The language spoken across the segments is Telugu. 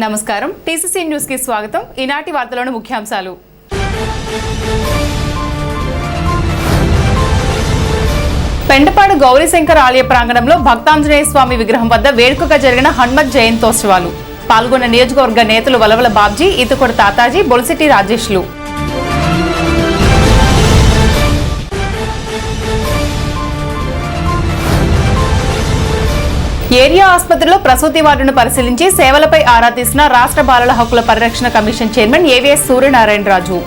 నమస్కారం టీసీసీ న్యూస్ కి స్వాగతం. ఈనాటి వార్తలోని ముఖ్యాంశాలు. పెంటపాడు గౌరీశంకర్ ఆలయ ప్రాంగణంలో భక్తాంజనేయ స్వామి విగ్రహం వద్ద వేడుకగా జరిగిన హనుమత్ జయంతోత్సవాలు. పాల్గొన్న నియోజకవర్గ నేతలు వలవల బాబ్జీ, ఈతకొడ తాతాజీ, బొలిశెట్టి రాజేష్లు. ఏరియా ఆసుపత్రిలో ప్రసూతి వార్డును పరిశీలించి సేవలపై ఆరా తీసిన రాష్ట్ర బాలల హక్కుల పరిరక్షణ commission chairman AVS Suryanarayana Raju.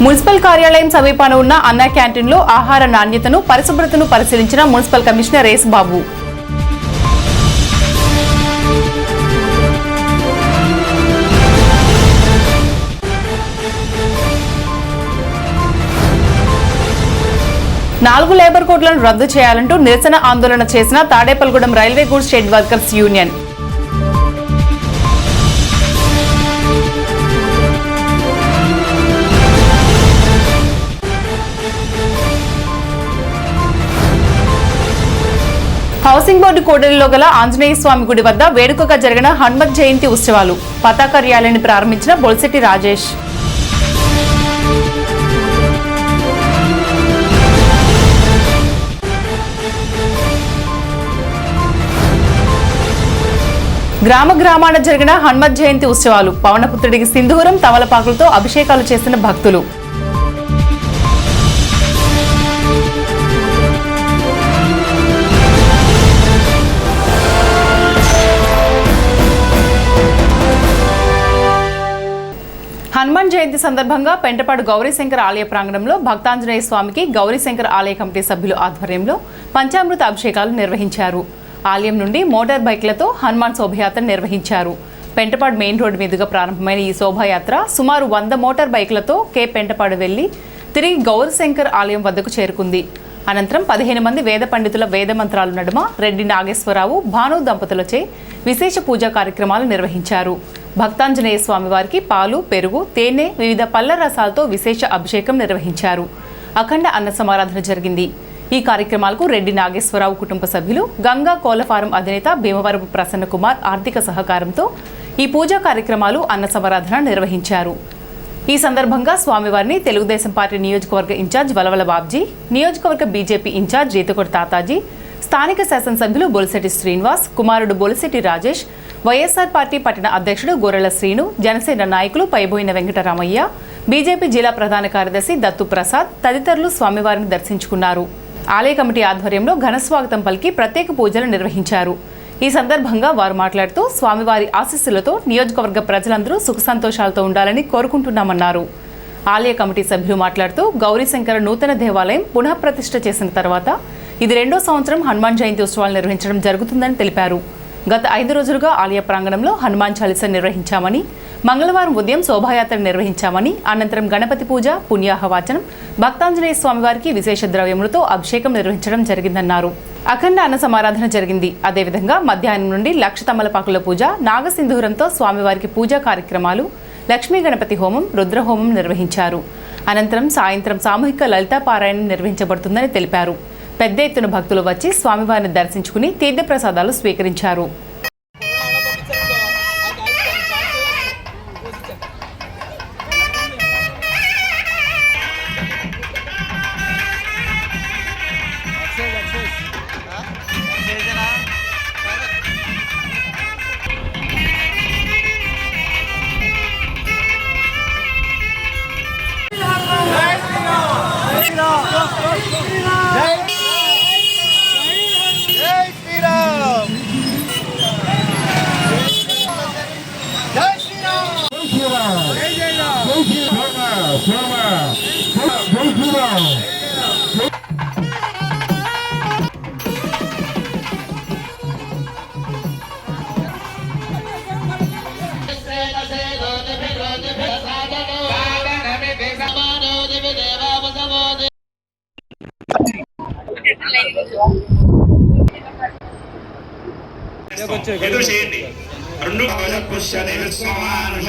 Municipal కార్యాలయం సమీపాన ఉన్న అన్న క్యాంటీన్లో ఆహార నాణ్యతను, పరిశుభ్రతను పరిశీలించిన మున్సిపల్ కమిషనర్ ఎస్ బాబు. నాలుగు లేబర్ కోడ్లను రద్దు చేయాలంటూ నిరసన ఆందోళన చేసిన Tadepalligudem railway goods shed workers union. Housing board కోడలిలో గల ఆంజనేయ స్వామి గుడి వద్ద వేడుకగా జరిగిన హనుమత్ జయంతి ఉత్సవాలు. పతాక ర్యాలీని ప్రారంభించిన బొలిశెట్టి రాజేష్. గ్రామ గ్రామాన జరిగిన హనుమత్ జయంతి ఉత్సవాలు. పవనపుత్రుడికి సింధూరం, తమలపాకులతో అభిషేకాలు చేసిన భక్తులు. హనుమాన్ జయంతి సందర్భంగా పెంటపాడు గౌరీశంకర్ ఆలయ ప్రాంగణంలో భక్తాంజనేయ స్వామికి గౌరీశంకర్ ఆలయ కమిటీ సభ్యులు ఆధ్వర్యంలో పంచామృత అభిషేకాలు నిర్వహించారు. ఆలయం నుండి మోటార్ బైక్లతో హనుమాన్ శోభయాత్ర నిర్వహించారు. పెంటపాడు మెయిన్ రోడ్డు మీదుగా ప్రారంభమైన ఈ శోభాయాత్ర సుమారు 100 మోటార్ బైక్లతో పెంటపాడు వెళ్లి తిరిగి గౌరీశంకర్ ఆలయం వద్దకు చేరుకుంది. అనంతరం 15 మంది వేద పండితుల వేద మంత్రాల నడుమ రెడ్డి నాగేశ్వరరావు, భాను దంపతులచే విశేష పూజా కార్యక్రమాలు నిర్వహించారు. భక్తాంజనేయ స్వామి వారికి పాలు, పెరుగు, తేనె, వివిధ పళ్ళ రసాలతో విశేష అభిషేకం నిర్వహించారు. అఖండ అన్న సమారాధన జరిగింది. ఈ కార్యక్రమాలకు రెడ్డి నాగేశ్వరరావు కుటుంబ సభ్యులు, గంగా కోళ్ల ఫారం అధినేత భీమవరపు ప్రసన్న కుమార్ ఆర్థిక సహకారంతో ఈ పూజా కార్యక్రమాలు అన్న సమారాధన నిర్వహించారు. ఈ సందర్భంగా స్వామివారిని తెలుగుదేశం పార్టీ నియోజకవర్గ ఇన్ఛార్జ్ వలవల బాబ్జీ, నియోజకవర్గ బీజేపీ ఇన్ఛార్జ్ ఈతకొడ తాతాజీ, స్థానిక శాసనసభ్యులు బొలిశెట్టి శ్రీనివాస్, కుమారుడు బొలిశెట్టి రాజేష్, వైఎస్ఆర్ పార్టీ పట్టణ అధ్యక్షుడు గొర్రెల శ్రీను, జనసేన నాయకులు పైబోయిన వెంకటరామయ్య, బీజేపీ జిల్లా ప్రధాన కార్యదర్శి దత్తు ప్రసాద్ తదితరులు స్వామివారిని దర్శించుకున్నారు. ఆలయ కమిటీ ఆధ్వర్యంలో ఘనస్వాగతం పలికి ప్రత్యేక పూజలు నిర్వహించారు. ఈ సందర్భంగా వారు మాట్లాడుతూ స్వామివారి ఆశీస్సులతో నియోజకవర్గ ప్రజలందరూ సుఖ సంతోషాలతో ఉండాలని కోరుకుంటున్నామన్నారు. ఆలయ కమిటీ సభ్యులు మాట్లాడుతూ గౌరీశంకర నూతన దేవాలయం పునఃప్రతిష్ఠ చేసిన తర్వాత ఇది 2వ సంవత్సరం హనుమాన్ జయంతి ఉత్సవాలు నిర్వహించడం జరుగుతుందని తెలిపారు. గత 5 రోజులుగా ఆలయ ప్రాంగణంలో హనుమాన్ చాలీసా నిర్వహించామని, మంగళవారం ఉదయం శోభాయాత్ర నిర్వహించామని, అనంతరం గణపతి పూజ, పుణ్యాహవాచనం, భక్తాంజనేయ స్వామివారికి విశేష ద్రవ్యములతో అభిషేకం నిర్వహించడం జరిగిందన్నారు. అఖండ అన్న సమారాధన జరిగింది. అదేవిధంగా మధ్యాహ్నం నుండి 1,00,000 తమలపాకుల పూజ, నాగసింధూరంతో స్వామివారికి పూజా కార్యక్రమాలు, లక్ష్మీ గణపతి హోమం, రుద్రహోమం నిర్వహించారు. అనంతరం సాయంత్రం సామూహిక లలితా పారాయణం నిర్వహించబడుతుందని తెలిపారు. పెద్ద ఎత్తున భక్తులు వచ్చి స్వామివారిని దర్శించుకుని తీర్థప్రసాదాలు స్వీకరించారు. ఎదురు చేయండి. రెండు పుష్యని విశ్వమానుష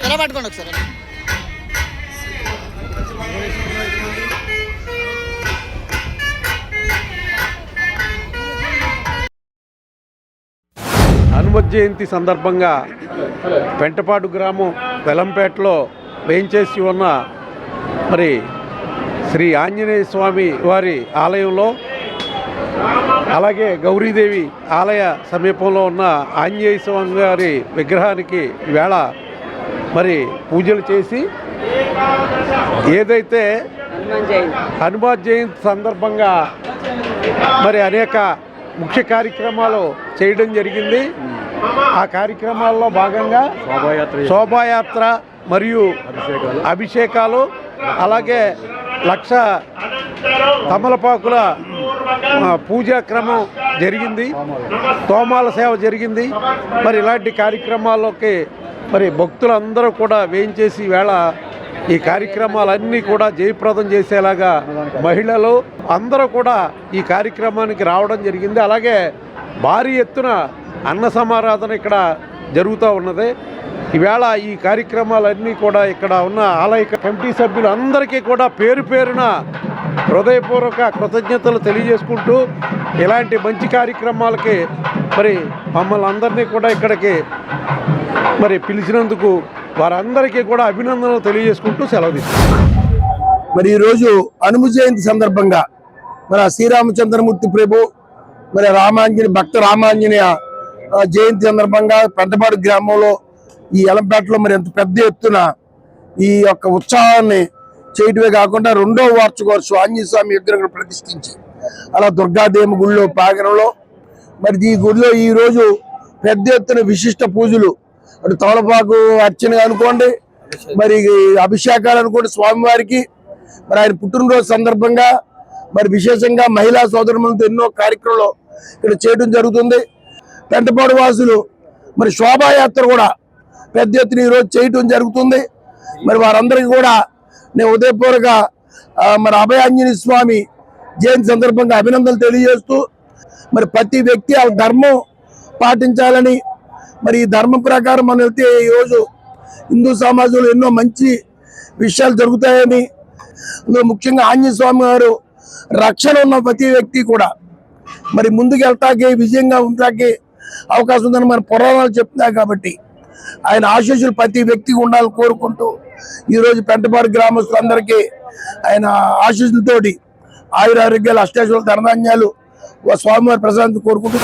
ఎలా పట్టుకోండి ఒకసారి. హనుమత్ జయంతి సందర్భంగా పెంటపాడు గ్రామం వెలంపేటలో వేయించేసి ఉన్న మరి శ్రీ ఆంజనేయ స్వామి వారి ఆలయంలో, అలాగే గౌరీదేవి ఆలయ సమీపంలో ఉన్న ఆంజనేయ స్వామి వారి విగ్రహానికి ఈవేళ మరి పూజలు చేసి, ఏదైతే హనుమాన్ జయంతి సందర్భంగా మరి అనేక ముఖ్య కార్యక్రమాలు చేయడం జరిగింది. ఆ కార్యక్రమాల్లో భాగంగా శోభాయాత్ర మరియు అభిషేకాలు, అలాగే 1,00,000 తమలపాకుల పూజా క్రమం జరిగింది, తోమాల సేవ జరిగింది. మరి ఇలాంటి కార్యక్రమాల్లోకి మరి భక్తులందరూ కూడా వేయించేసి వేళ ఈ కార్యక్రమాలన్నీ కూడా జయప్రదం చేసేలాగా మహిళలు అందరూ కూడా ఈ కార్యక్రమానికి రావడం జరిగింది. అలాగే భారీ ఎత్తున అన్న సమారాధన ఇక్కడ జరుగుతూ ఉన్నది. ఈవేళ ఈ కార్యక్రమాలన్నీ కూడా ఇక్కడ ఉన్న ఆలయ కమిటీ సభ్యులందరికీ కూడా పేరు పేరున హృదయపూర్వక కృతజ్ఞతలు తెలియజేసుకుంటూ, ఇలాంటి మంచి కార్యక్రమాలకి మరి మమ్మల్ని అందరినీ కూడా ఇక్కడికి మరి పిలిచినందుకు వారందరికీ కూడా అభినందనలు తెలియజేసుకుంటూ సెలవు తీసుకుంటాం. మరి ఈరోజు హనుమ జయంతి సందర్భంగా మన శ్రీరామచంద్రమూర్తి ప్రభు మరి భక్త రామాంజనేయ జయంతి సందర్భంగా పెద్దపాడు గ్రామంలో ఈ ఎలంపేటలో మరి ఎంత పెద్ద ఎత్తున ఈ యొక్క ఉత్సాహాన్ని చేయటమే కాకుండా 2వ వార్షికోత్సవం ఆంజనేయ స్వామి విగ్రహం ప్రతిష్ఠించి, అలా దుర్గాదేవి గుళ్ళో ప్రాంగణంలో మరి ఈ గుడిలో ఈ రోజు పెద్ద ఎత్తున విశిష్ట పూజలు, అటు తమలపాకు అర్చన అనుకోండి, మరి అభిషేకాలు అనుకోండి స్వామివారికి. మరి ఆయన పుట్టినరోజు సందర్భంగా మరి విశేషంగా మహిళా సోదరులతో ఎన్నో కార్యక్రమాలు ఇక్కడ చేయడం జరుగుతుంది. పెంటపాడు వాసులు మరి శోభాయాత్ర కూడా పెద్ద ఎత్తున ఈరోజు చేయడం జరుగుతుంది. మరి వారందరికీ కూడా నేను ఉదయపూర్వక మరి అభయాంజనేయ స్వామి జయంతి సందర్భంగా అభినందనలు తెలియజేస్తూ, మరి ప్రతి వ్యక్తి ఆ ధర్మం పాటించాలని, మరి ఈ ధర్మం ప్రకారం మనం వెళ్తే ఈరోజు హిందూ సమాజంలో ఎన్నో మంచి విషయాలు జరుగుతాయని, అందులో ముఖ్యంగా ఆంజనేయ స్వామి గారు రక్షణ ఉన్న ప్రతి వ్యక్తి కూడా మరి ముందుకు వెళ్తాకి, విజయంగా ఉంటాకి అవకాశం ఉందని మన పురాణాలు చెప్తున్నాయి. కాబట్టి ఆయన ఆశీస్సులు ప్రతి వ్యక్తికి ఉండాలని కోరుకుంటూ, ఈరోజు పెంటపాడు గ్రామస్తులందరికీ ఆయన ఆశీస్సులతోటి ఆయురారోగ్యాలు, అష్టాశుల ధనధాన్యాలు స్వామివారి ప్రసాదం కోరుకుంటూ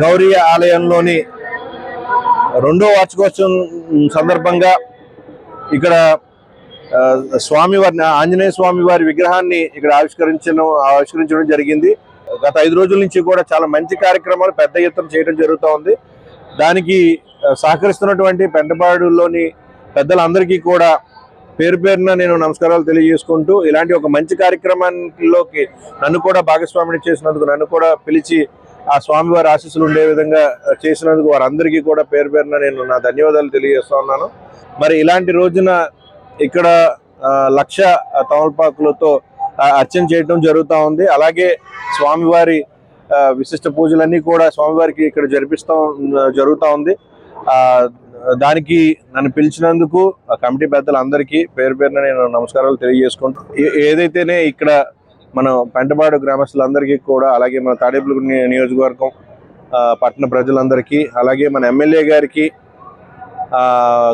గౌరీ ఆలయంలోని 2వ వార్షికోత్సవం సందర్భంగా ఇక్కడ స్వామివారి ఆంజనేయ స్వామి వారి విగ్రహాన్ని ఇక్కడ ఆవిష్కరించడం జరిగింది. గత 5 రోజుల నుంచి కూడా చాలా మంచి కార్యక్రమాలు పెద్ద ఎత్తున చేయడం జరుగుతూ ఉంది. దానికి సహకరిస్తున్నటువంటి పెంటపాడులోని పెద్దలందరికీ కూడా పేరు పేరున నేను నమస్కారాలు తెలియజేసుకుంటూ, ఇలాంటి ఒక మంచి కార్యక్రమాల్లోకి నన్ను కూడా భాగస్వామిని చేసినందుకు, నన్ను కూడా పిలిచి ఆ స్వామివారి ఆశీస్సులు ఉండే విధంగా చేసినందుకు వారందరికీ కూడా పేరు పేరున నేను నా ధన్యవాదాలు తెలియజేస్తా ఉన్నాను. మరి ఇలాంటి రోజున ఇక్కడ 1,00,000 తమలపాకులతో అర్చన చేయడం జరుగుతూ ఉంది. అలాగే స్వామివారి విశిష్ట పూజలన్నీ కూడా స్వామివారికి ఇక్కడ జరుగుతూ ఉంది. దానికి నన్ను పిలిచినందుకు కమిటీ పెద్దలందరికీ పేరు పేరున నేను నమస్కారాలు తెలియజేసుకుంటూ, ఏదైతేనే ఇక్కడ మనం పెంటపాడు గ్రామస్తులందరికీ కూడా, అలాగే మన తాడేపల్లి నియోజకవర్గం పట్టణ ప్రజలందరికీ, అలాగే మన ఎమ్మెల్యే గారికి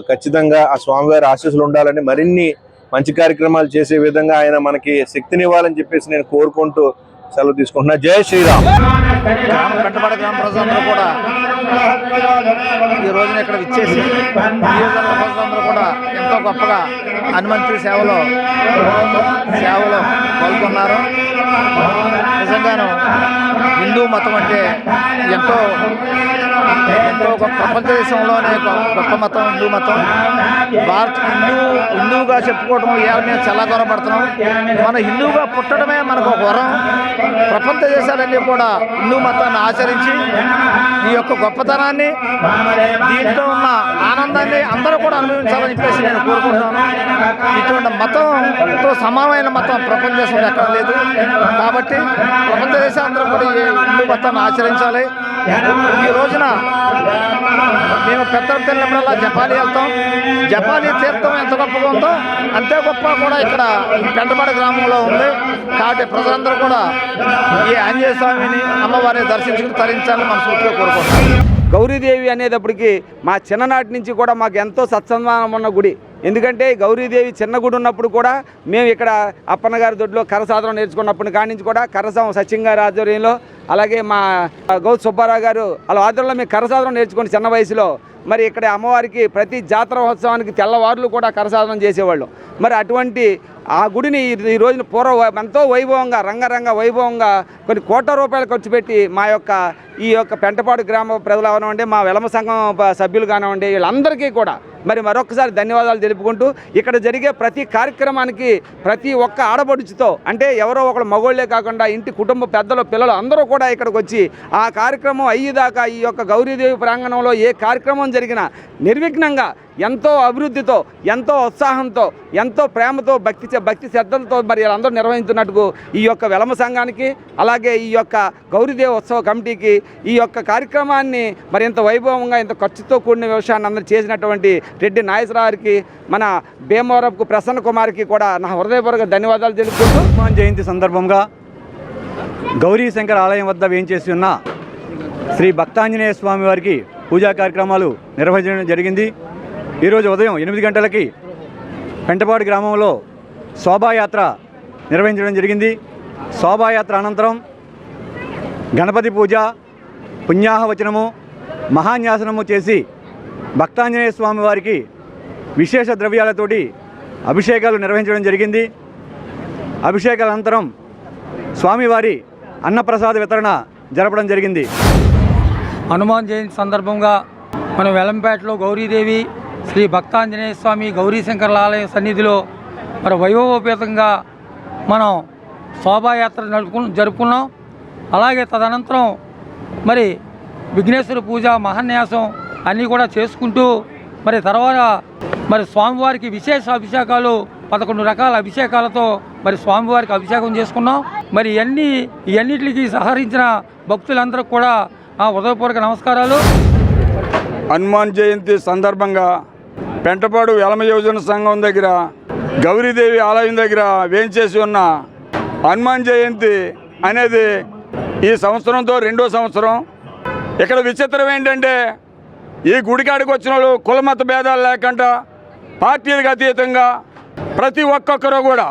ఖచ్చితంగా ఆ స్వామివారి ఆశీస్సులు ఉండాలని, మరిన్ని మంచి కార్యక్రమాలు చేసే విధంగా ఆయన మనకి శక్తినివ్వాలని చెప్పేసి నేను కోరుకుంటూ సెలవు తీసుకుంటున్నా. జై శ్రీరామ్. పెంటపాడు గ్రామ ప్రజలందరూ కూడా ఈ రోజున ఇక్కడ విచ్చేసి నియోజకవర్గ ప్రజలందరూ కూడా ఎంతో గొప్పగా హనుమంతుడి సేవలో పాల్గొన్నారు. నిజంగాను హిందూ మతం అంటే ఎంతో గొప్ప, ప్రపంచ దేశంలోనే గొప్ప మతం హిందూ మతం. హిందువుగా చెప్పుకోవడం ఇవాళ మేము చాలా గౌరవపడుతున్నాం. మన హిందువుగా పుట్టడమే మనకు ఒక వరం. ప్రపంచ దేశాలన్నీ కూడా హిందూ మతాన్ని ఆచరించి ఈ యొక్క గొప్పతనాన్ని, దీంట్లో ఉన్న ఆనందాన్ని అందరూ కూడా అనుభవించాలని చెప్పేసి నేను కోరుకుంటున్నాను. ఇటువంటి మతంతో సమానమైన మతం ప్రపంచ దేశంలో ఎక్కడ లేదు. కాబట్టి ప్రపంచ దేశాలందరూ కూడా ఈ హిందూ మతాన్ని ఆచరించాలి. ఈ రోజున మేము పెద్దలు తెలియనప్పుడల్లా జపాలి వెళ్తాం. జపాలి తీర్థం ఎంత గొప్పగా ఉందో అంతే గొప్ప కూడా ఇక్కడ పెంటపాడు గ్రామంలో ఉంది. కాబట్టి ప్రజలందరూ కూడా ఈ ఆంజనేయ స్వామిని, అమ్మవారిని దర్శించుకుని తరించాలని మనస్ఫూర్తిగా కోరుకుంటున్నాం. గౌరీదేవి అనేటప్పటికి మా చిన్ననాటి నుంచి కూడా మాకు ఎంతో సత్సంధానం ఉన్న గుడి. ఎందుకంటే గౌరీదేవి చిన్న గుడి ఉన్నప్పుడు కూడా మేము ఇక్కడ అప్పన్న గారి దొడ్లో కరసాధనం నేర్చుకున్నప్పటి కాడి నుంచి కూడా కరసం సచిన్ గారి ఆధ్వర్యంలో, అలాగే మా గౌత్ సుబ్బారావు గారు వాళ్ళ ఆధ్వర్యంలో మేము కరసాధనం నేర్చుకుని చిన్న వయసులో మరి ఇక్కడ అమ్మవారికి ప్రతి జాతర మహోత్సవానికి తెల్లవారులు కూడా కరసాధనం చేసేవాళ్ళు. మరి అటువంటి ఆ గుడిని ఈ రోజున ఎంతో వైభవంగా రంగరంగ వైభవంగా కొన్ని కోట్ల రూపాయలు ఖర్చు పెట్టి ఈ యొక్క పెంటపాడు గ్రామ ప్రజలు అవనివ్వండి, మా వెలమ సంఘం సభ్యులు కానివ్వండి, వీళ్ళందరికీ కూడా మరి మరొకసారి ధన్యవాదాలు తెలుపుకుంటూ ఇక్కడ జరిగే ప్రతి కార్యక్రమానికి ప్రతి ఒక్క ఆడపడుచుతో, అంటే ఎవరో ఒకళ్ళు మగోళ్లే కాకుండా ఇంటి కుటుంబ పెద్దలు పిల్లలు అందరూ కూడా ఇక్కడికి వచ్చి ఆ కార్యక్రమం అయ్యేదాకా ఈ యొక్క గౌరీదేవి ప్రాంగణంలో ఏ కార్యక్రమం జరిగినా నిర్విఘ్నంగా ఎంతో అభివృద్ధితో, ఎంతో ఉత్సాహంతో, ఎంతో ప్రేమతో, భక్తి శ్రద్ధలతో మరి వీళ్ళందరూ నిర్వహించున్నట్టుకు ఈ యొక్క వెలమ సంఘానికి, అలాగే ఈ యొక్క గౌరీదేవి ఉత్సవ కమిటీకి ఈ యొక్క కార్యక్రమాన్ని మరి ఇంత వైభవంగా ఇంత ఖర్చుతో కూడిన విషయాన్ని అందరూ చేసినటువంటి రెడ్డి నాగేశ్వరరావుకి, మన భీమవరపు ప్రసన్న కుమార్కి కూడా నా హృదయపూర్వక ధన్యవాదాలు తెలుపుకుంటూ హనుమాన్ జయంతి సందర్భంగా గౌరీ శంకర్ ఆలయం వద్ద వేయించేసి ఉన్న శ్రీ భక్తాంజనేయ స్వామి వారికి పూజా కార్యక్రమాలు నిర్వహించడం జరిగింది. ఈరోజు ఉదయం 8 గంటలకి పెంటపాడు గ్రామంలో శోభాయాత్ర నిర్వహించడం జరిగింది. శోభాయాత్ర అనంతరం గణపతి పూజ, పుణ్యాహవచనము, మహాన్యాసనము చేసి భక్తాంజనేయ స్వామి వారికి విశేష ద్రవ్యాలతోటి అభిషేకాలు నిర్వహించడం జరిగింది. అభిషేకాల అనంతరం స్వామివారి అన్నప్రసాద వితరణ జరపడం జరిగింది. హనుమాన్ జయంతి సందర్భంగా మన వెలంపేటలో గౌరీదేవి శ్రీ భక్తాంజనేయ స్వామి గౌరీశంకర్ల ఆలయ సన్నిధిలో మరి వైభవోపేతంగా మనం శోభాయాత్ర జరుపుకున్నాం. అలాగే తదనంతరం మరి విఘ్నేశ్వర పూజ, మహాన్యాసం అన్నీ కూడా చేసుకుంటూ మరి తర్వాత మరి స్వామివారికి విశేష అభిషేకాలు 11 రకాల అభిషేకాలతో మరి స్వామివారికి అభిషేకం చేసుకున్నాం. మరి ఇవన్నిటికి సహకరించిన భక్తులందరికీ కూడా హృదయపూర్వక నమస్కారాలు. హనుమాన్ జయంతి సందర్భంగా పెంటపాడు వెలమ యోజన సంఘం దగ్గర గౌరీదేవి ఆలయం దగ్గర వేయించేసి ఉన్న హనుమాన్ జయంతి అనేది ఈ సంవత్సరంతో 2వ సంవత్సరం. ఇక్కడ విచిత్రం ఏంటంటే ఈ గుడికాడికి వచ్చిన వాళ్ళు కులమత భేదాలు లేకుండా పార్టీలకు అతీతంగా ప్రతి ఒక్కొక్కరు కూడా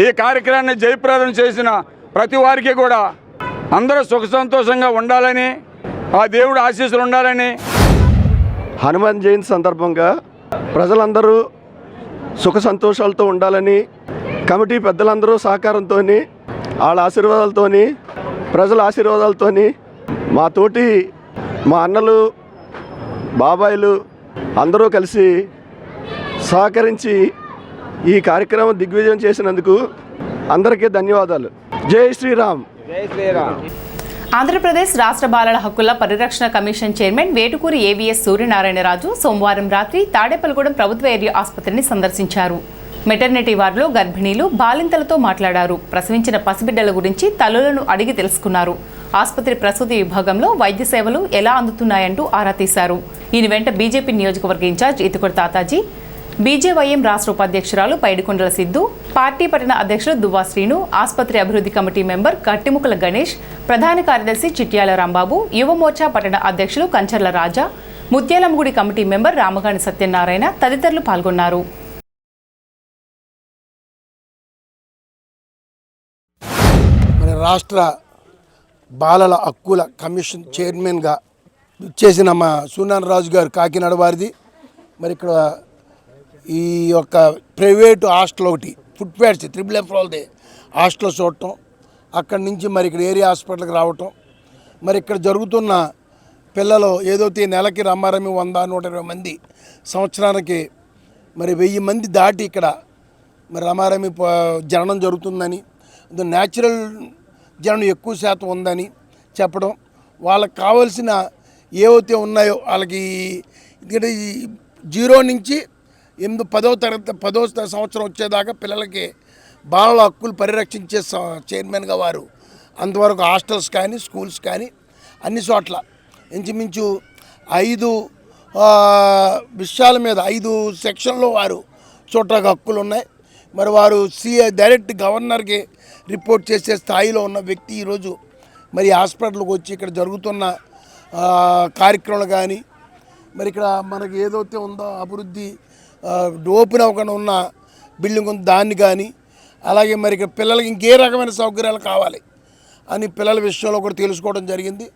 ఈ కార్యక్రమాన్ని జయప్రదం చేసిన ప్రతి వారికి కూడా అందరూ సుఖ సంతోషంగా ఉండాలని, ఆ దేవుడు ఆశీస్సులు ఉండాలని. హనుమాన్ జయంతి సందర్భంగా ప్రజలందరూ సుఖ సంతోషాలతో ఉండాలని కమిటీ పెద్దలందరూ సహకారంతో, వాళ్ళ ఆశీర్వాదాలతో, ప్రజల ఆశీర్వాదాలతో, మా అన్నలు బాబాయిలు అందరూ కలిసి సహకరించి ఈ కార్యక్రమం దిగ్విజయం చేసినందుకు అందరికీ ధన్యవాదాలు. జై శ్రీరామ్. జై శ్రీరామ్. ఆంధ్రప్రదేశ్ రాష్ట్ర బాలల హక్కుల పరిరక్షణ commission chairman Vetukuri AVS Suryanarayana Raju సోమవారం రాత్రి తాడేపల్లిగూడెం ప్రభుత్వ ఏరియా ఆసుపత్రిని సందర్శించారు. మెటర్నిటీ వార్డులో గర్భిణీలు, బాలింతలతో మాట్లాడారు. ప్రసవించిన పసిబిడ్డల గురించి తల్లులను అడిగి తెలుసుకున్నారు. ఆసుపత్రి ప్రసూతి విభాగంలో వైద్య సేవలు ఎలా అందుతున్నాయంటూ ఆరా తీశారు. ఈయన వెంట బీజేపీ నియోజకవర్గ ఇన్ఛార్జ్ ఈతుకొడ తాతాజీ, బీజేవైఎం రాష్ట్ర ఉపాధ్యక్షురాలు పైడికొండల సిద్ధు, పార్టీ పట్టణ అధ్యక్షులు దువ్వా శ్రీను, ఆసుపత్రి అభివృద్ధి కమిటీ మెంబర్ కట్టిముకల గణేష్, ప్రధాన కార్యదర్శి చిట్యాల రాంబాబు, యువమోర్చా పట్టణ అధ్యక్షులు కంచర్ల రాజా, ముత్యాలమ్మగుడి కమిటీ మెంబర్ రామగాని సత్యనారాయణ తదితరులు పాల్గొన్నారు. మన రాష్ట్ర బాలల హక్కుల కమిషన్ చైర్మన్గా చేసిన మా సూర్యనారాయణరాజు గారు కాకినాడ వారిది. మరి ఇక్కడ ఈ యొక్క ప్రైవేటు హాస్టల్ ఒకటి ఫుడ్ ప్యాడ్స్ 3F హాస్టల్ చూడటం, అక్కడి నుంచి మరి ఇక్కడ ఏరియా హాస్పిటల్కి రావటం, మరి ఇక్కడ జరుగుతున్న పిల్లలు ఏదైతే నెలకి రమ్మారమి 100-120 మంది, సంవత్సరానికి మరి 1000 మంది దాటి ఇక్కడ మరి రమారమి జననం జరుగుతుందని, న్యాచురల్ జననం ఎక్కువ శాతం ఉందని చెప్పడం, వాళ్ళకి కావాల్సిన ఏవైతే ఉన్నాయో వాళ్ళకి, ఎందుకంటే 0 నుంచి 10వ సంవత్సరం వచ్చేదాకా పిల్లలకి బాలల హక్కులు పరిరక్షించే చైర్మన్గా వారు అంతవరకు హాస్టల్స్ కానీ స్కూల్స్ కానీ అన్ని చోట్ల ఇంచుమించు 5 విషయాల మీద 5 సెక్షన్లో వారు చూడటానికి హక్కులు ఉన్నాయి. మరి వారు డైరెక్ట్ గవర్నర్కి రిపోర్ట్ చేసే స్థాయిలో ఉన్న వ్యక్తి ఈరోజు మరి హాస్పిటల్కి వచ్చి ఇక్కడ జరుగుతున్న కార్యక్రమాలు కానీ, మరి ఇక్కడ మనకి ఏదైతే ఉందో అభివృద్ధి ఓపెన్ అవ్వకుండా ఉన్న బిల్డింగ్ ఉంది దాన్ని కానీ, అలాగే మరి ఇక్కడ పిల్లలకి ఇంకే రకమైన సౌకర్యాలు కావాలి అని పిల్లల విషయంలో కూడా తెలుసుకోవడం జరిగింది.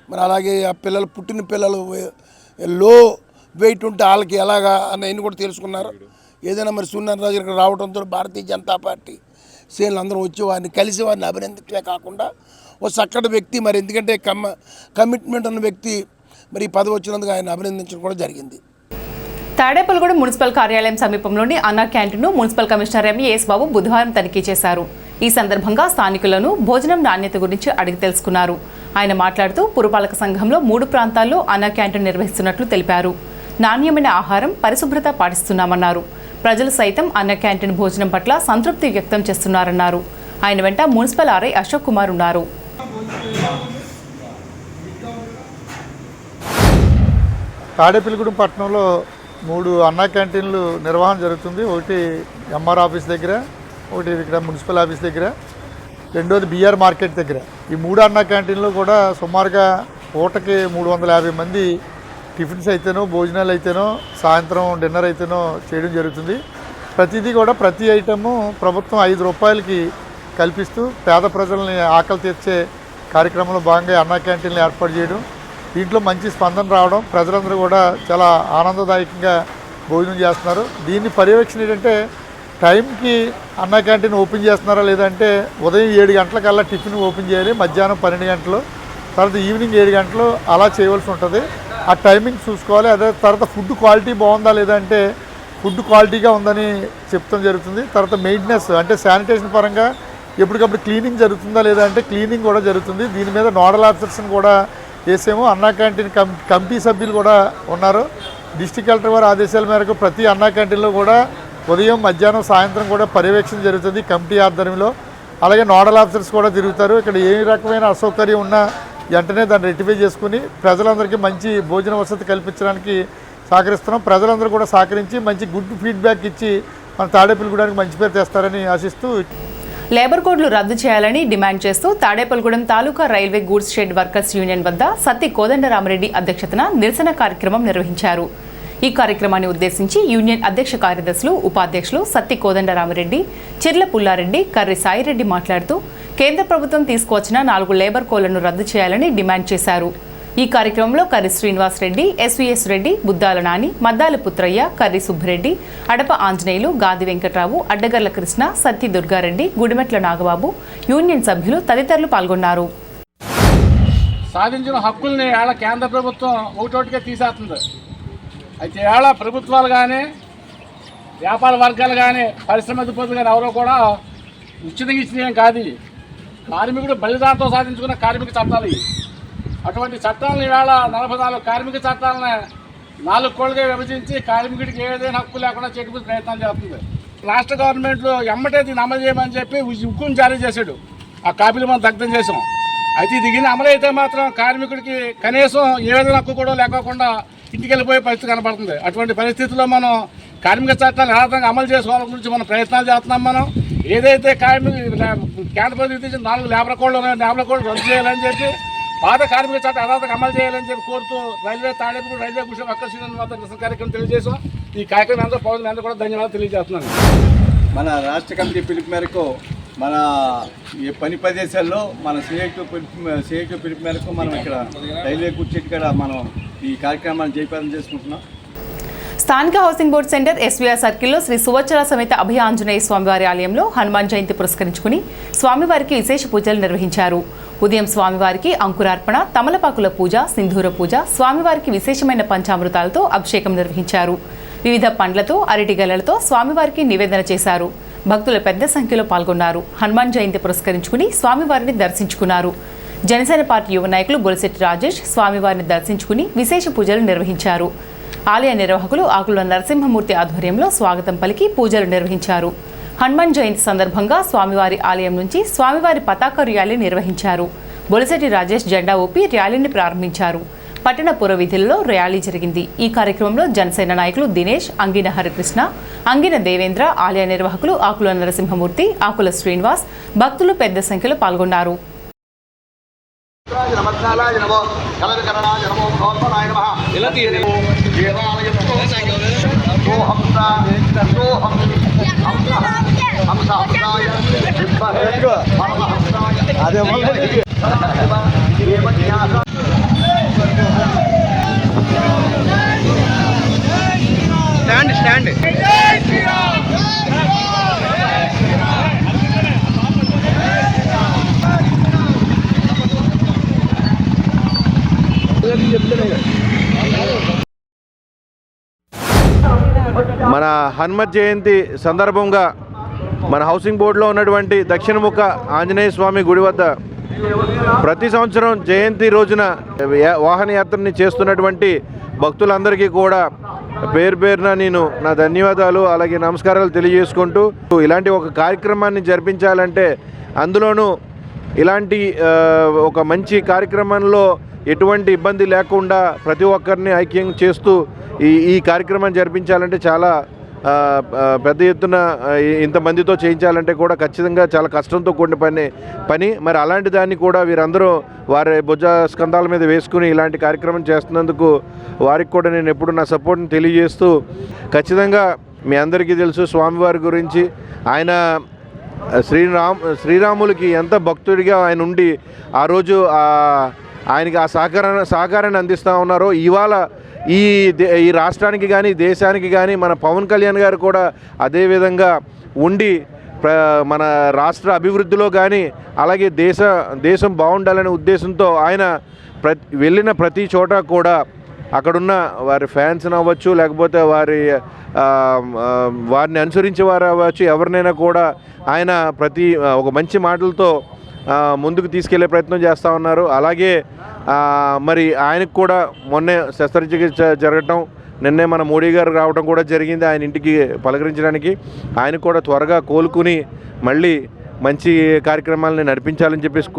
మరి అలాగే ఆ పిల్లలు పుట్టిన పిల్లలు లో వెయిట్ ఉంటే వాళ్ళకి ఎలాగా అన్నీ కూడా తెలుసుకున్నారు. ఏదైనా మరి సూర్యనారాయణ ఇక్కడ రావడంతో భారతీయ జనతా పార్టీ శ్రేణులు అందరూ వచ్చి వారిని కలిసి వారిని అభినందించే కాకుండా ఓ చక్కటి వ్యక్తి, మరి ఎందుకంటే కమిట్మెంట్ ఉన్న వ్యక్తి మరి ఈ పదవి వచ్చినందుకు ఆయన అభినందించడం కూడా జరిగింది. తాడేపల్లిగూడెం మున్సిపల్ కార్యాలయం సమీపంలోని అన్నా క్యాంటీన్ను మున్సిపల్ కమిషనర్ ఎంఏఎస్ బాబు బుధవారం తనిఖీ చేశారు. ఈ సందర్భంగా స్థానికులను భోజనం నాణ్యత గురించి అడిగి తెలుసుకున్నారు. ఆయన మాట్లాడుతూ పురపాలక సంఘంలో 3 ప్రాంతాల్లో అన్నా క్యాంటీన్ నిర్వహిస్తున్నట్లు తెలిపారు. నాణ్యమైన ఆహారం, పరిశుభ్రత పాటిస్తున్నామన్నారు. ప్రజలు సైతం అన్న క్యాంటీన్ భోజనం పట్ల సంతృప్తి వ్యక్తం చేస్తున్నారన్నారు. ఆయన వెంట మున్సిపల్ ఆర్ఐ అశోక్ కుమార్ ఉన్నారు. తాడేపల్లిగూడెం పట్టణంలో 3 అన్నా క్యాంటీన్లు నిర్వహణ జరుగుతుంది. ఒకటి ఎంఆర్ ఆఫీస్ దగ్గర, ఒకటి ఇక్కడ మున్సిపల్ ఆఫీస్ దగ్గర, రెండోది బిఆర్ మార్కెట్ దగ్గర. ఈ 3 అన్నా క్యాంటీన్లు కూడా సుమారుగా పూటకి 350 మంది టిఫిన్స్ అయితేనో, భోజనాలు అయితేనో, సాయంత్రం డిన్నర్ అయితేనో చేయడం జరుగుతుంది. ప్రతిదీ కూడా ప్రతి ఐటము ప్రభుత్వం 5 రూపాయలకి కల్పిస్తూ పేద ప్రజల్ని ఆకలి తీర్చే కార్యక్రమంలో భాగంగా అన్నా క్యాంటీన్లు ఏర్పాటు చేయడం, దీంట్లో మంచి స్పందన రావడం, ప్రజలందరూ కూడా చాలా ఆనందదాయకంగా భోజనం చేస్తున్నారు. దీన్ని పర్యవేక్షణ ఏంటంటే టైంకి అన్నా క్యాంటీన్ ఓపెన్ చేస్తున్నారా లేదంటే ఉదయం 7 గంటలకల్లా టిఫిన్ ఓపెన్ చేయాలి, మధ్యాహ్నం 12 గంటలు, తర్వాత ఈవినింగ్ 7 గంటలు అలా చేయవలసి ఉంటుంది. ఆ టైమింగ్ చూసుకోవాలి. అదే తర్వాత ఫుడ్ క్వాలిటీ బాగుందా లేదంటే ఫుడ్ క్వాలిటీగా ఉందని చెప్తాం జరుగుతుంది. తర్వాత మెయింటెనెన్స్ అంటే శానిటేషన్ పరంగా ఎప్పటికప్పుడు క్లీనింగ్ జరుగుతుందా లేదా అంటే క్లీనింగ్ కూడా జరుగుతుంది. దీని మీద నోడల్ ఆఫీసర్స్ని కూడా వేసాము. అన్నా క్యాంటీన్ కమిటీ సభ్యులు కూడా ఉన్నారు. డిస్ట్రిక్ట్ కలెక్టర్ వారి ఆదేశాల మేరకు ప్రతి అన్నా క్యాంటీన్లో కూడా ఉదయం, మధ్యాహ్నం, సాయంత్రం కూడా పర్యవేక్షణ జరుగుతుంది కమిటీ ఆధ్వర్యంలో. అలాగే నోడల్ ఆఫీసర్స్ కూడా తిరుగుతారు. ఇక్కడ ఏ రకమైన అసౌకర్యం ఉన్నా వెంటనే దాన్ని రెక్టిఫై చేసుకుని ప్రజలందరికీ మంచి భోజన వసతి కల్పించడానికి సహకరిస్తున్నాం. ప్రజలందరూ కూడా సహకరించి మంచి గుడ్ ఫీడ్బ్యాక్ ఇచ్చి మన తాడేపల్లిగూడెనికి మంచి పేరు తెస్తారని ఆశిస్తూ లేబర్ కోడ్లు రద్దు చేయాలని డిమాండ్ చేస్తూ Tadepalligudem taluka railway goods shed workers union వద్ద సత్తి కోదండరామరెడ్డి అధ్యక్షతన నిరసన కార్యక్రమం నిర్వహించారు. ఈ కార్యక్రమాన్ని ఉద్దేశించి యూనియన్ అధ్యక్ష కార్యదర్శులు, ఉపాధ్యక్షులు సత్తి కోదండరామరెడ్డి, చిర్ల పుల్లారెడ్డి, కర్రి సాయిరెడ్డి మాట్లాడుతూ కేంద్ర ప్రభుత్వం తీసుకువచ్చిన 4 లేబర్ కోడ్లను రద్దు చేయాలని డిమాండ్ చేశారు. ఈ కార్యక్రమంలో కర్రి శ్రీనివాస్ రెడ్డి, ఎస్వీఎస్ రెడ్డి, బుద్దాల నాని, మద్దాల పుత్రయ్య, కర్రి సుబ్బిరెడ్డి, అడప ఆంజనేయులు, గాది వెంకట్రావు, అడ్డగర్ల కృష్ణ, సత్తి దుర్గారెడ్డి, గుడిమెట్ల నాగబాబు, యూనియన్ సభ్యులు తదితరులు పాల్గొన్నారు. సాధించిన హక్కుల్ని ఏళ్ళ కేంద్ర ప్రభుత్వం ఒకటోటిగా తీసేస్తుంది. అయితే ఏళ్ళ ప్రభుత్వాలు కానీ, వ్యాపార వర్గాలు కానీ, పరిశ్రమ అధిపతులు కానీ ఎవరో కూడా ఉచితంగా ఇచ్చినవి కాదు. కార్మికుడు బలిదానంతో సాధించుకున్న కార్మిక చట్టాలు. అటువంటి చట్టాలను ఈవేళ 44 కార్మిక చట్టాలను 4 కోళ్ళుగా విభజించి కార్మికుడికి ఏదైనా హక్కు లేకుండా చేయడానికి ప్రయత్నం చేస్తుంది. రాష్ట్ర గవర్నమెంట్లో ఎమ్మటే దీన్ని అమలు చేయమని చెప్పి హుకుం జారీ చేశాడు. ఆ కాపీలు మనం దగ్ధం చేసాం. అయితే దీన్ని అమలు అయితే మాత్రం కార్మికుడికి కనీసం ఏ విధంగా హక్కు కూడా లేకోకుండా ఇంటికి వెళ్ళిపోయే పరిస్థితి కనపడుతుంది. అటువంటి పరిస్థితుల్లో మనం కార్మిక చట్టాలు యథార్థంగా అమలు చేసుకోవాలని గురించి మనం ప్రయత్నాలు చేస్తున్నాం. మనం ఏదైతే కేంద్ర ప్రభుత్వం విధించిన 4 లేబర్ కోడ్లు ఉన్నాయో లేబర్ కోడ్లు రద్దు చేయాలని చెప్పి పాత కార్మిక చట్టం యథార్థంగా అమలు చేయాలని చెప్పి కోరుతూ Tadepalli railway goods workers union వద్ద నిరసన కార్యక్రమం తెలియజేసాం. ఈ కార్యక్రమం అందరూ పౌరులు అందరూ కూడా ధన్యవాదాలు తెలియజేస్తున్నాను. మన రాష్ట్ర కమిటీ పిలుపు మేరకు మన ఈ పని ప్రదేశాల్లో మన సిఐటి పిలుపు మేరకు మనం ఇక్కడ రైల్వే గూడ్స్ ఇక్కడ మనం ఈ కార్యక్రమాన్ని జయప్రదం చేసుకుంటున్నాం. స్థానిక హౌసింగ్ బోర్డ్ సెంటర్ ఎస్వీఆర్ సర్కిల్లో శ్రీ సువచ్చల సమేత అభయ ఆంజనేయ స్వామివారి ఆలయంలో హనుమాన్ జయంతి పురస్కరించుకుని స్వామివారికి విశేష పూజలు నిర్వహించారు. ఉదయం స్వామివారికి అంకురార్పణ, తమలపాకుల పూజ, సింధూర పూజ, స్వామివారికి విశేషమైన పంచామృతాలతో అభిషేకం నిర్వహించారు. వివిధ పండ్లతో, అరటిగెలలతో స్వామివారికి నివేదన చేశారు. భక్తులు పెద్ద సంఖ్యలో పాల్గొన్నారు. హనుమాన్ జయంతి పురస్కరించుకుని స్వామివారిని దర్శించుకున్నారు. జనసేన పార్టీ యువ నాయకులు బొలిశెట్టి రాజేష్ స్వామివారిని దర్శించుకుని విశేష పూజలు నిర్వహించారు. ఆలయ నిర్వాహకులు ఆకుల నరసింహమూర్తి ఆధ్వర్యంలో స్వాగతం పలికి పూజలు నిర్వహించారు. హనుమాన్ జయంతి సందర్భంగా స్వామివారి ఆలయం నుంచి స్వామివారి పతాక ర్యాలీ నిర్వహించారు. బొలిశెట్టి రాజేష్ జెండా ఊపి ర్యాలీని ప్రారంభించారు. పట్టణ పురవీధుల్లో ర్యాలీ జరిగింది. ఈ కార్యక్రమంలో జనసేన నాయకులు దినేష్, అంగిన హరికృష్ణ, అంగిన దేవేంద్ర, ఆలయ నిర్వాహకులు ఆకుల నరసింహమూర్తి, ఆకుల శ్రీనివాస్, భక్తులు పెద్ద సంఖ్యలో పాల్గొన్నారు. స్టాండ్ మన హనుమత్ జయంతి సందర్భంగా మన హౌసింగ్ బోర్డులో ఉన్నటువంటి దక్షిణముఖ ఆంజనేయ స్వామి గుడి వద్ద ప్రతి సంవత్సరం జయంతి రోజున వాహనయాత్రని చేస్తున్నటువంటి భక్తులందరికీ కూడా పేరు పేరున నేను నా ధన్యవాదాలు అలాగే నమస్కారాలు తెలియజేసుకుంటూ, ఇలాంటి ఒక కార్యక్రమాన్ని జరిపించాలంటే అందులోనూ ఇలాంటి ఒక మంచి కార్యక్రమంలో ఎటువంటి ఇబ్బంది లేకుండా ప్రతి ఒక్కరిని ఐక్యం చేస్తూ ఈ కార్యక్రమాన్ని జరిపించాలంటే చాలా పెద్ద ఎత్తున ఇంతమందితో చేయించాలంటే కూడా ఖచ్చితంగా చాలా కష్టంతో కూడిన పని. మరి అలాంటి దాన్ని కూడా వీరందరూ వారి భుజ స్కంధాల మీద వేసుకుని ఇలాంటి కార్యక్రమం చేస్తున్నందుకు వారికి కూడా నేను ఎప్పుడు నా సపోర్ట్ని తెలియజేస్తూ, ఖచ్చితంగా మీ అందరికీ తెలుసు స్వామివారి గురించి. ఆయన శ్రీరాములకి ఎంత భక్తుడిగా ఆయన ఉండి ఆ రోజు ఆయనకి ఆ సహకారాన్ని అందిస్తూ ఉన్నారో, ఇవాళ ఈ రాష్ట్రానికి కానీ దేశానికి కానీ మన పవన్ కళ్యాణ్ గారు కూడా అదేవిధంగా ఉండి మన రాష్ట్ర అభివృద్ధిలో కానీ అలాగే దేశం బాగుండాలనే ఉద్దేశంతో ఆయన వెళ్ళిన ప్రతి చోట కూడా అక్కడున్న వారి ఫ్యాన్స్ అవ్వచ్చు, లేకపోతే వారిని అనుసరించే వారు అవ్వచ్చు, ఎవరినైనా కూడా ఆయన ఒక మంచి మాటలతో ముందుకు తీసుకెళ్లే ప్రయత్నం చేస్తూ ఉన్నారు. అలాగే మరి ఆయనకు కూడా మొన్నే శస్త్రచికిత్స జరగటం, నిన్నే మన మోడీ గారు రావడం కూడా జరిగింది ఆయన ఇంటికి పలకరించడానికి. ఆయన కూడా త్వరగా కోలుకుని మళ్ళీ మంచి కార్యక్రమాలని నడిపించాలని చెప్పేసి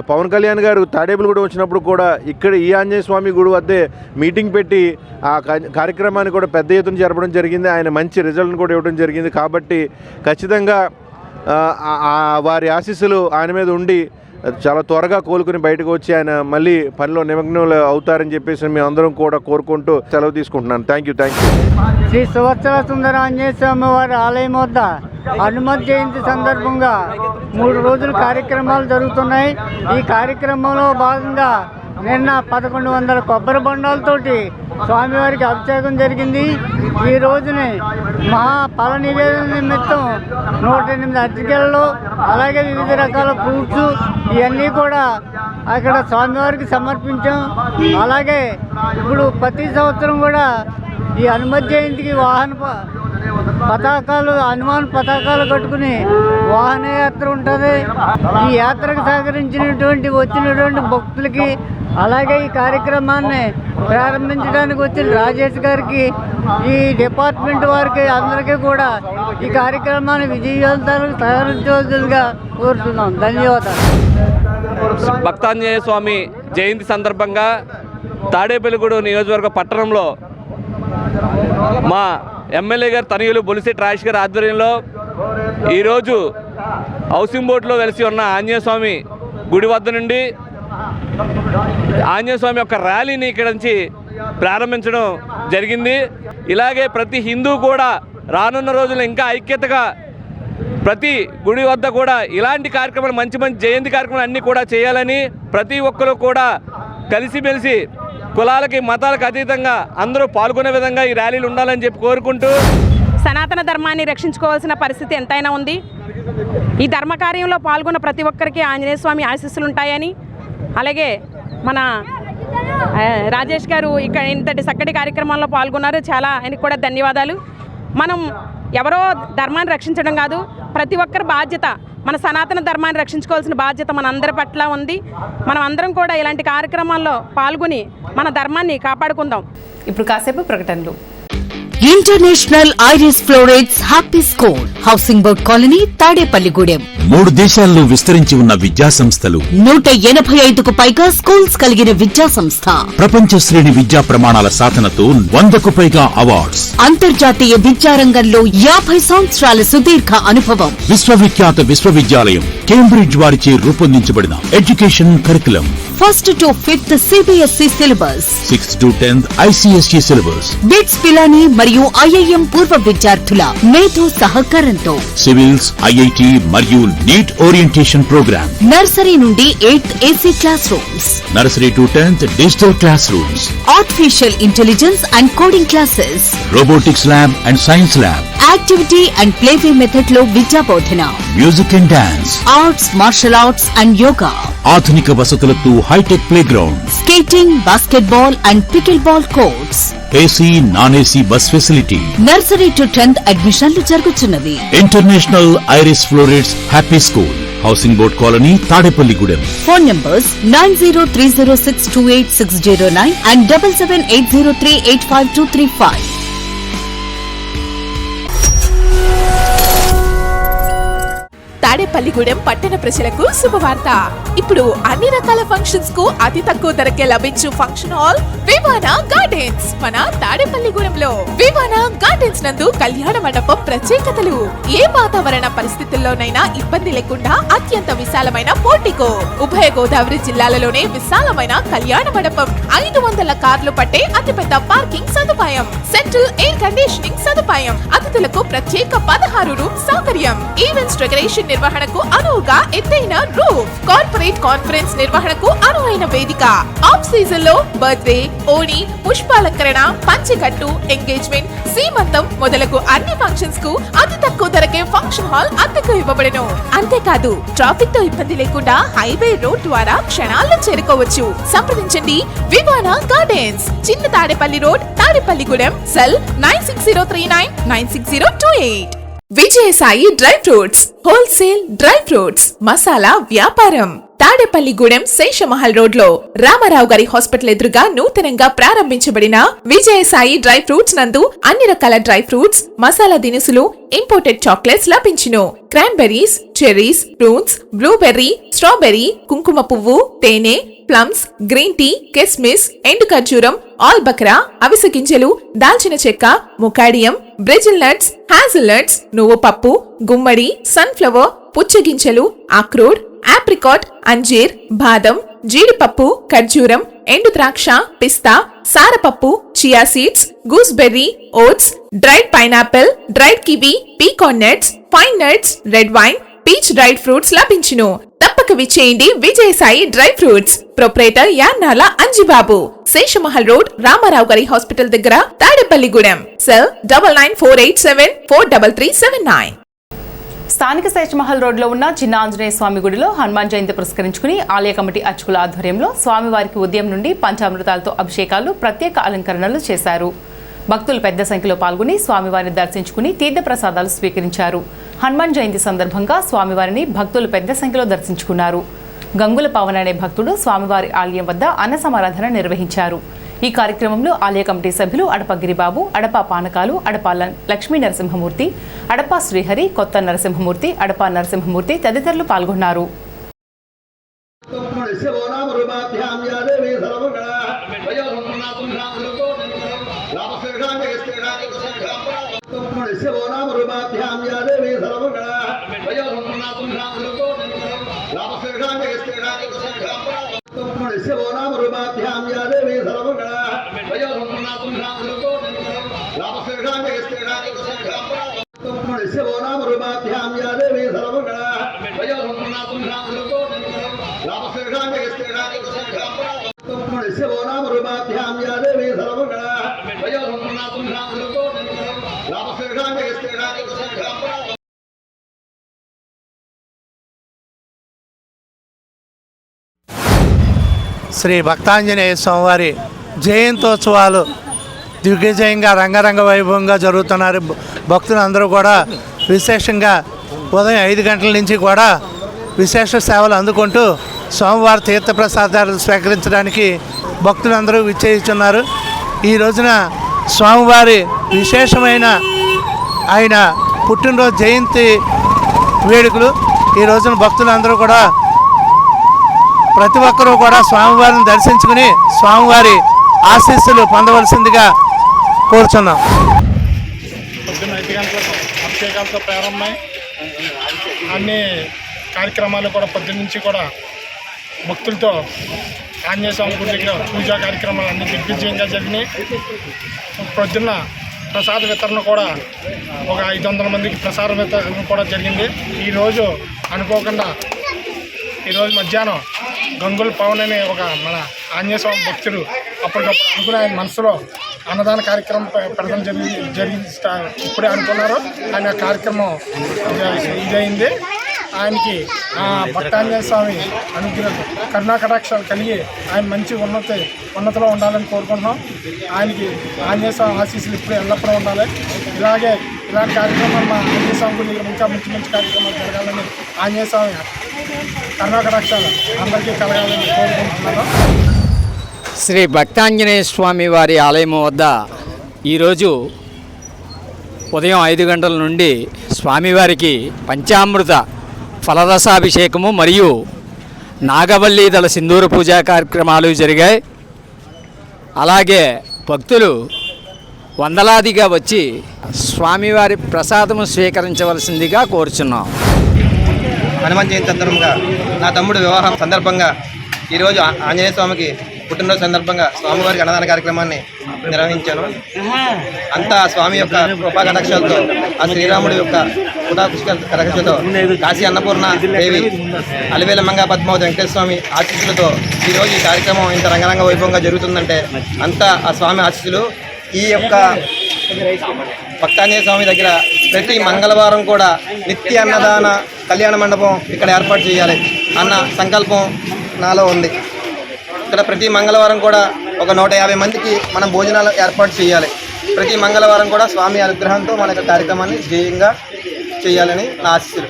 పవన్ కళ్యాణ్ గారు తాడేపల్లిగూడెం వచ్చినప్పుడు కూడా ఇక్కడ ఈ ఆంజనేయ స్వామి గుడి వద్దే మీటింగ్ పెట్టి ఆ కార్యక్రమాన్ని కూడా పెద్ద ఎత్తున జరపడం జరిగింది. ఆయన మంచి రిజల్ట్ని కూడా ఇవ్వడం జరిగింది. కాబట్టి ఖచ్చితంగా వారి ఆశీస్సులు ఆయన మీద ఉండి చాలా త్వరగా కోలుకుని బయటకు వచ్చి ఆయన మళ్ళీ పనిలో నిమగ్నం అవుతారని చెప్పేసి మేము అందరం కూడా కోరుకుంటూ సెలవు తీసుకుంటున్నాను. Thank you. శ్రీ సువత్సల సుందర ఆంజనేయ స్వామి వారి ఆలయం వద్ద హనుమత్ జయంతి సందర్భంగా 3 రోజులు కార్యక్రమాలు జరుగుతున్నాయి. ఈ కార్యక్రమంలో భాగంగా నిన్న 1100 కొబ్బరి బొండాలతోటి స్వామివారికి అభిషేకం జరిగింది. ఈ రోజుని ఫల నివేదన నిమిత్తం 108 అరటికెళ్ళు అలాగే వివిధ రకాల ఫ్రూట్స్ ఇవన్నీ కూడా అక్కడ స్వామివారికి సమర్పించాం. అలాగే ఇప్పుడు ప్రతి సంవత్సరం కూడా ఈ హనుమత్ జయంతికి హనుమాన్ పతాకాలు కట్టుకుని వాహనయాత్ర ఉంటుంది. ఈ యాత్రకు వచ్చినటువంటి భక్తులకి అలాగే ఈ కార్యక్రమాన్ని ప్రారంభించడానికి వచ్చిన రాజేష్ గారికి, ఈ డిపార్ట్మెంట్ వారికి అందరికీ కూడా ఈ కార్యక్రమాన్ని విజయవంతాలకు సహకరించవలసిందిగా కోరుతున్నాం. ధన్యవాదాలు. భక్తాంజనేయ స్వామి జయంతి సందర్భంగా తాడేపల్లిగూడెం నియోజకవర్గ పట్టణంలో మా ఎమ్మెల్యే గారు తనయులు బొలిశెట్టి రాజేష్ గారి ఆధ్వర్యంలో ఈరోజు హౌసింగ్ బోర్డులో వెలిసి ఉన్న ఆంజనేయ స్వామి గుడి వద్ద నుండి ఆంజనేయ స్వామి యొక్క ర్యాలీని ఇక్కడ నుంచి ప్రారంభించడం జరిగింది. ఇలాగే ప్రతి హిందూ కూడా రానున్న రోజుల్లో ఇంకా ఐక్యతగా ప్రతి గుడి వద్ద కూడా ఇలాంటి కార్యక్రమాలు మంచి జయంతి కార్యక్రమాలు అన్నీ కూడా చేయాలని, ప్రతి ఒక్కరూ కూడా కలిసిమెలిసి కులాలకి మతాలకు అతీతంగా అందరూ పాల్గొనే విధంగా ఈ ర్యాలీలు ఉండాలని చెప్పి కోరుకుంటూ సనాతన ధర్మాన్ని రక్షించుకోవాల్సిన పరిస్థితి ఎంతైనా ఉంది. ఈ ధర్మకార్యంలో పాల్గొన్న ప్రతి ఒక్కరికి ఆంజనేయ స్వామి ఆశీస్సులు ఉంటాయని, అలాగే మన రాజేష్ గారు ఇక్కడ ఇంతటి చక్కటి కార్యక్రమాల్లో పాల్గొన్నారు. చాలా ఆయనకు కూడా ధన్యవాదాలు. మనం ఎవరో ధర్మాన్ని రక్షించడం కాదు, ప్రతి ఒక్కరి బాధ్యత, మన సనాతన ధర్మాన్ని రక్షించుకోవాల్సిన బాధ్యత మన అందరి పట్ల ఉంది. మనం అందరం కూడా ఇలాంటి కార్యక్రమాల్లో పాల్గొని మన ధర్మాన్ని కాపాడుకుందాం. ఇప్పుడు కాసేపు ప్రకటనలు. International Iris Florets happy school, housing board colony, Tadepalligudem. 3 దేశాల్లో విస్తరించి ఉన్న విద్యా సంస్థలు, 185కు పైగా స్కూల్స్ కలిగిన విద్యా సంస్థ, ప్రపంచ శ్రేణి విద్యా ప్రమాణాల సాధనతో 100కు పైగా అవార్డ్స్, అంతర్జాతీయ విద్యారంగంలో 50 సంవత్సరాల సుదీర్ఘ అనుభవం. విశ్వవిఖ్యాత విశ్వవిద్యాలయం కేంబ్రిడ్జ్ వారిచే రూపొందించబడిన education curriculum, 1st to 5th CBSE syllabus, 6th to 10th ICSE syllabus, BITS Pilani మరియు IIM పూర్వ విద్యార్థుల మేధో సహకారంతో సివిల్స్, IIT మరియు నీట్ ఓరియంటేషన్ ప్రోగ్రామ్, నర్సరీ నుండి 8th AC class rooms, nursery to 10th digital class rooms, artificial intelligence and coding classes, robotics lab and science lab, activity and playway method లో విద్యా బోధన, music and dance, arts, martial arts and yoga, ఆధునిక వసతులతో hitech play ground, skating, basketball and pickle ball courts, AC, non-AC bus facility. Nursery to 10th అడ్మిషన్లు జరుగుతున్నవి. International Iris Florets happy school, housing board colony, Tadepalligudem. Phone numbers 9030628609 and 7780385235. Tadepalligudem పట్టణ ప్రజలకు శుభవార్త. ఇప్పుడు అన్ని రకాల ఫంక్షన్స్ కు అతి తక్కువ ధరకే లభించు ఫంక్షన్ హాల్ వివానా గార్డెన్స్ మన తాడేపల్లిగూడెంలో. వివానా గార్డెన్స్ నందు కళ్యాణ మండపం ప్రత్యేకతలు. ఏ వాతావరణ పరిస్థితుల్లోనైనా ఇబ్బంది లేకుండా అత్యంత విశాలమైన పోర్టికో, ఉభయ గోదావరి జిల్లాలలోనే విశాలమైన కళ్యాణ మండపం, 500 కార్లు పట్టే అతిపెద్ద పార్కింగ్ సదుపాయం, సెంట్రల్ ఎయిర్ కండిషనింగ్ సదుపాయం, అతిథులకు ప్రత్యేక 16 రూమ్ సౌకర్యం, ఈవెంట్స్ డెకరేషన్ నిర్వహణకు అనువుగా ఎత్తైన రూఫ్, కార్పొరేట్ కాన్ఫరెన్స్ నిర్వహణకు అనువైన వేదిక, ఆఫ్ సీజన్ లో బర్త్డే, ఓణి, పుష్పాలంకరణ, పంచకట్టు, ఎంగేజ్మెంట్, సీమంతం మొదలగు అన్ని ఫంక్షన్స్ కు అతి తక్కువ ధరకే ఫంక్షన్ హాల్ అద్దెకు ఇవ్వబడను. అంతేకాదు ట్రాఫిక్ తో ఇబ్బంది లేకుండా హైవే రోడ్ ద్వారా క్షణాల్లో చేరుకోవచ్చు. సంప్రదించండి వివానా గార్డెన్స్, చిన్న Tadepalli road, Tadepalligudem. Cell 9603996028. Vijayasai dry fruits wholesale dry fruits masala వ్యాపారం. తాడేపల్లిగూడెం శేషమహల్ రోడ్ లో రామారావు గారి హాస్పిటల్ ఎదురుగా నూతనంగా ప్రారంభించబడిన విజయసాయి డ్రై ఫ్రూట్స్ నందు అన్ని రకాల డ్రై ఫ్రూట్స్, మసాలా దినుసులు, ఇంపోర్టెడ్ చాక్లెట్స్ లభించును. Cranberries, cherries, fruits, blueberry, strawberry, కుంకుమ పువ్వు, తేనె, ప్లమ్స్, గ్రీన్ టీ, కిస్మిస్, ఎండు ఖర్జూరం, ఆల్బక్రా, అవిసె గింజలు, దాల్చిన చెక్క, ముకాడియం, బ్రెజిల్ నట్స్, హ్యాజల్ నట్స్, నువ్వు పప్పు, గుమ్మడి, సన్ఫ్లవర్, పుచ్చగింజలు, అక్రోడ్, ఆప్రికాట్, అంజీర్, బాదం, జీడిపప్పు, ఖర్జూరం, ఎండు ద్రాక్ష, పిస్తా, సారపప్పు, chia seeds, gooseberry, oats, dried pineapple, dried kiwi, pecan nuts, fine nuts, red wine, peach dried fruits లభించును. తప్పక విచ్చేయండి Vijayasai dry fruits. Proprietor Yannala Anjibabu, Seshamahal road, Ramarao గారి హాస్పిటల్ దగ్గర, తాడేపల్లిగూడెం. సెల్ 9948743379. స్థానిక శేషమహల్ రోడ్లో ఉన్న చిన్న ఆంజనేయ స్వామి గుడిలో హనుమాన్ జయంతి పురస్కరించుకుని ఆలయ కమిటీ అర్చకుల ఆధ్వర్యంలో స్వామివారికి ఉదయం నుండి పంచామృతాలతో అభిషేకాలు, ప్రత్యేక అలంకరణలు చేశారు. భక్తులు పెద్ద సంఖ్యలో పాల్గొని స్వామివారిని దర్శించుకుని తీర్థప్రసాదాలు స్వీకరించారు. హనుమాన్ జయంతి సందర్భంగా స్వామివారిని భక్తులు పెద్ద సంఖ్యలో దర్శించుకున్నారు. గంగుల పవన్ అనే భక్తుడు స్వామివారి ఆలయం వద్ద అన్న సమారాధన నిర్వహించారు. ఈ కార్యక్రమంలో ఆలయ కమిటీ సభ్యులు అడప గిరిబాబు, అడప పానకాలు, అడప లక్ష్మీ నరసింహమూర్తి, అడప శ్రీహరి, కొత్త నరసింహమూర్తి, అడప నరసింహమూర్తి తదితరులు పాల్గొన్నారు. శ్రీ భక్తాంజనేయ స్వామివారి జయంతోత్సవాలు దిగ్విజయంగా రంగరంగ వైభవంగా జరుగుతున్నారు. భక్తులందరూ కూడా విశేషంగా ఉదయం 5 గంటల నుంచి కూడా విశేష సేవలు అందుకుంటూ స్వామివారి తీర్థప్రసాదాలు స్వీకరించడానికి భక్తులందరూ విచ్చేస్తున్నారు. ఈ రోజున స్వామివారి విశేషమైన ఆయన పుట్టినరోజు జయంతి వేడుకలు. ఈ రోజున భక్తులందరూ కూడా ప్రతి ఒక్కరూ కూడా స్వామివారిని దర్శించుకుని స్వామివారి ఆశీస్సులు పొందవలసిందిగా కోరుచున్నాం. పొద్దున్న 5 గంటలకు అభిషేకాలతో ప్రారంభమై అన్ని కార్యక్రమాలు కూడా పొద్దున్న నుంచి కూడా భక్తులతో ఆంజనేయ స్వామి గుడి దగ్గర పూజా కార్యక్రమాలు అన్ని దిగ్విజయంగా జరిగినాయి. పొద్దున్న ప్రసాద వితరణ కూడా ఒక 500 మందికి ప్రసాద వితరణ కూడా జరిగింది. ఈరోజు అనుకోకుండా ఈరోజు మధ్యాహ్నం గంగుల పవన్ అనే ఒక మన ఆంజనేయ స్వామి భక్తుడు అప్పటికప్పుడు అనుకుని ఆయన మనసులో అన్నదాన కార్యక్రమం పెడతాం జరిగి ఇప్పుడే అనుకున్నారు. ఆయన కార్యక్రమం ఇదైంది. ఆయనకి భక్తాంజనేయ స్వామి అనుగ్రహం కరుణా కటాక్షాలు కలిగి ఆయన మంచి ఉన్నతిలో ఉండాలని కోరుకుంటున్నాం. ఆయనకి ఆంజనేయ స్వామి ఆశీస్సులు ఇప్పుడు ఎల్లప్పుడూ ఉండాలి. ఇలాంటి కార్యక్రమాలు మా ఆంజనేయ స్వామి గుడి ఇంకా మంచి కార్యక్రమాలు జరగాలని ఆంజనేయ స్వామి కరుణా కటాక్షాలు అందరికీ కలగాలని కోరుకుంటున్నాను. శ్రీ భక్తాంజనేయ స్వామి వారి ఆలయం వద్ద ఈరోజు ఉదయం 5 గంటల నుండి స్వామివారికి పంచామృత ఫలరసాభిషేకము మరియు నాగవల్లి దళ సింధూర పూజా కార్యక్రమాలు జరిగాయి. అలాగే భక్తులు వందలాదిగా వచ్చి స్వామివారి ప్రసాదము స్వీకరించవలసిందిగా కోరుచున్నాం. హనుమాన్ జయంతి సందర్భంగా నా తమ్ముడు వివాహం సందర్భంగా ఈరోజు ఆంజనేయ స్వామికి పుట్టినరోజు సందర్భంగా స్వామివారికి అన్నదాన కార్యక్రమాన్ని నిర్వహించాను. అంతా స్వామి యొక్క కృపా కటాక్షాలతో ఆ శ్రీరాముడి యొక్క కటాక్షాలతో కాశీ అన్నపూర్ణ దేవి అలివేల మంగా పద్మావతి వెంకటేశ్వర స్వామి ఆశీస్సులతో ఈరోజు ఈ కార్యక్రమం ఇంత రంగరంగ వైభవంగా జరుగుతుందంటే అంతా ఆ స్వామి ఆశీస్సులు. ఈ యొక్క భక్తాంజనేయ స్వామి దగ్గర ప్రతి మంగళవారం కూడా నిత్య అన్నదాన కళ్యాణ మండపం ఇక్కడ ఏర్పాటు చేయాలి అన్న సంకల్పం నాలో ఉంది. ఇక్కడ ప్రతి మంగళవారం కూడా ఒక 150 మందికి మనం భోజనాలు ఏర్పాటు చేయాలి. ప్రతి మంగళవారం కూడా స్వామి అనుగ్రహంతో మన యొక్క కార్యక్రమాన్ని జయంగా చేయాలని నా ఆశీస్సులు.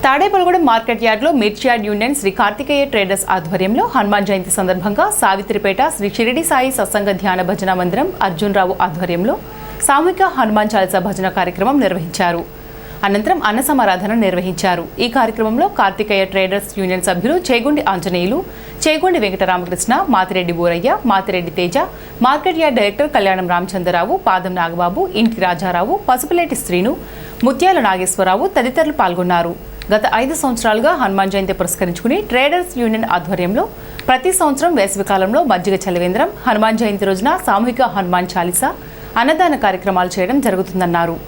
తాడేపల్లిగూడెం మార్కెట్ యార్డ్లో మిర్చి yard union Shri Karthikeya traders ఆధ్వర్యంలో హనుమాన్ జయంతి సందర్భంగా సావిత్రిపేట శ్రీ షిరిడి సాయి సత్సంగ ధ్యాన భజన మందిరం అర్జున్రావు ఆధ్వర్యంలో సామూహిక హనుమాన్ చాలీసా భజన కార్యక్రమం నిర్వహించారు. అనంతరం అన్న సమారాధన నిర్వహించారు. ఈ కార్యక్రమంలో కార్తికేయ ట్రేడర్స్ యూనియన్ సభ్యులు Chegundi Anjaneyulu, Chegundi Venkataramakrishna, Mathireddy Borayya, Mathireddy Teja, market yard director కళ్యాణం రామచంద్రరావు, పాదం నాగబాబు, ఇంటి రాజారావు, పసుపులేటి శ్రీను, ముత్యాల నాగేశ్వరరావు తదితరులు పాల్గొన్నారు. గత 5 సంవత్సరాలుగా హనుమాన్ జయంతి పురస్కరించుకుని ట్రేడర్స్ యూనియన్ ఆధ్వర్యంలో ప్రతి సంవత్సరం వేసవికాలంలో మజ్జిగ చలివేంద్రం, హనుమాన్ జయంతి రోజున సామూహిక హనుమాన్ చాలీసా, అన్నదాన కార్యక్రమాలు చేయడం జరుగుతుందన్నారు.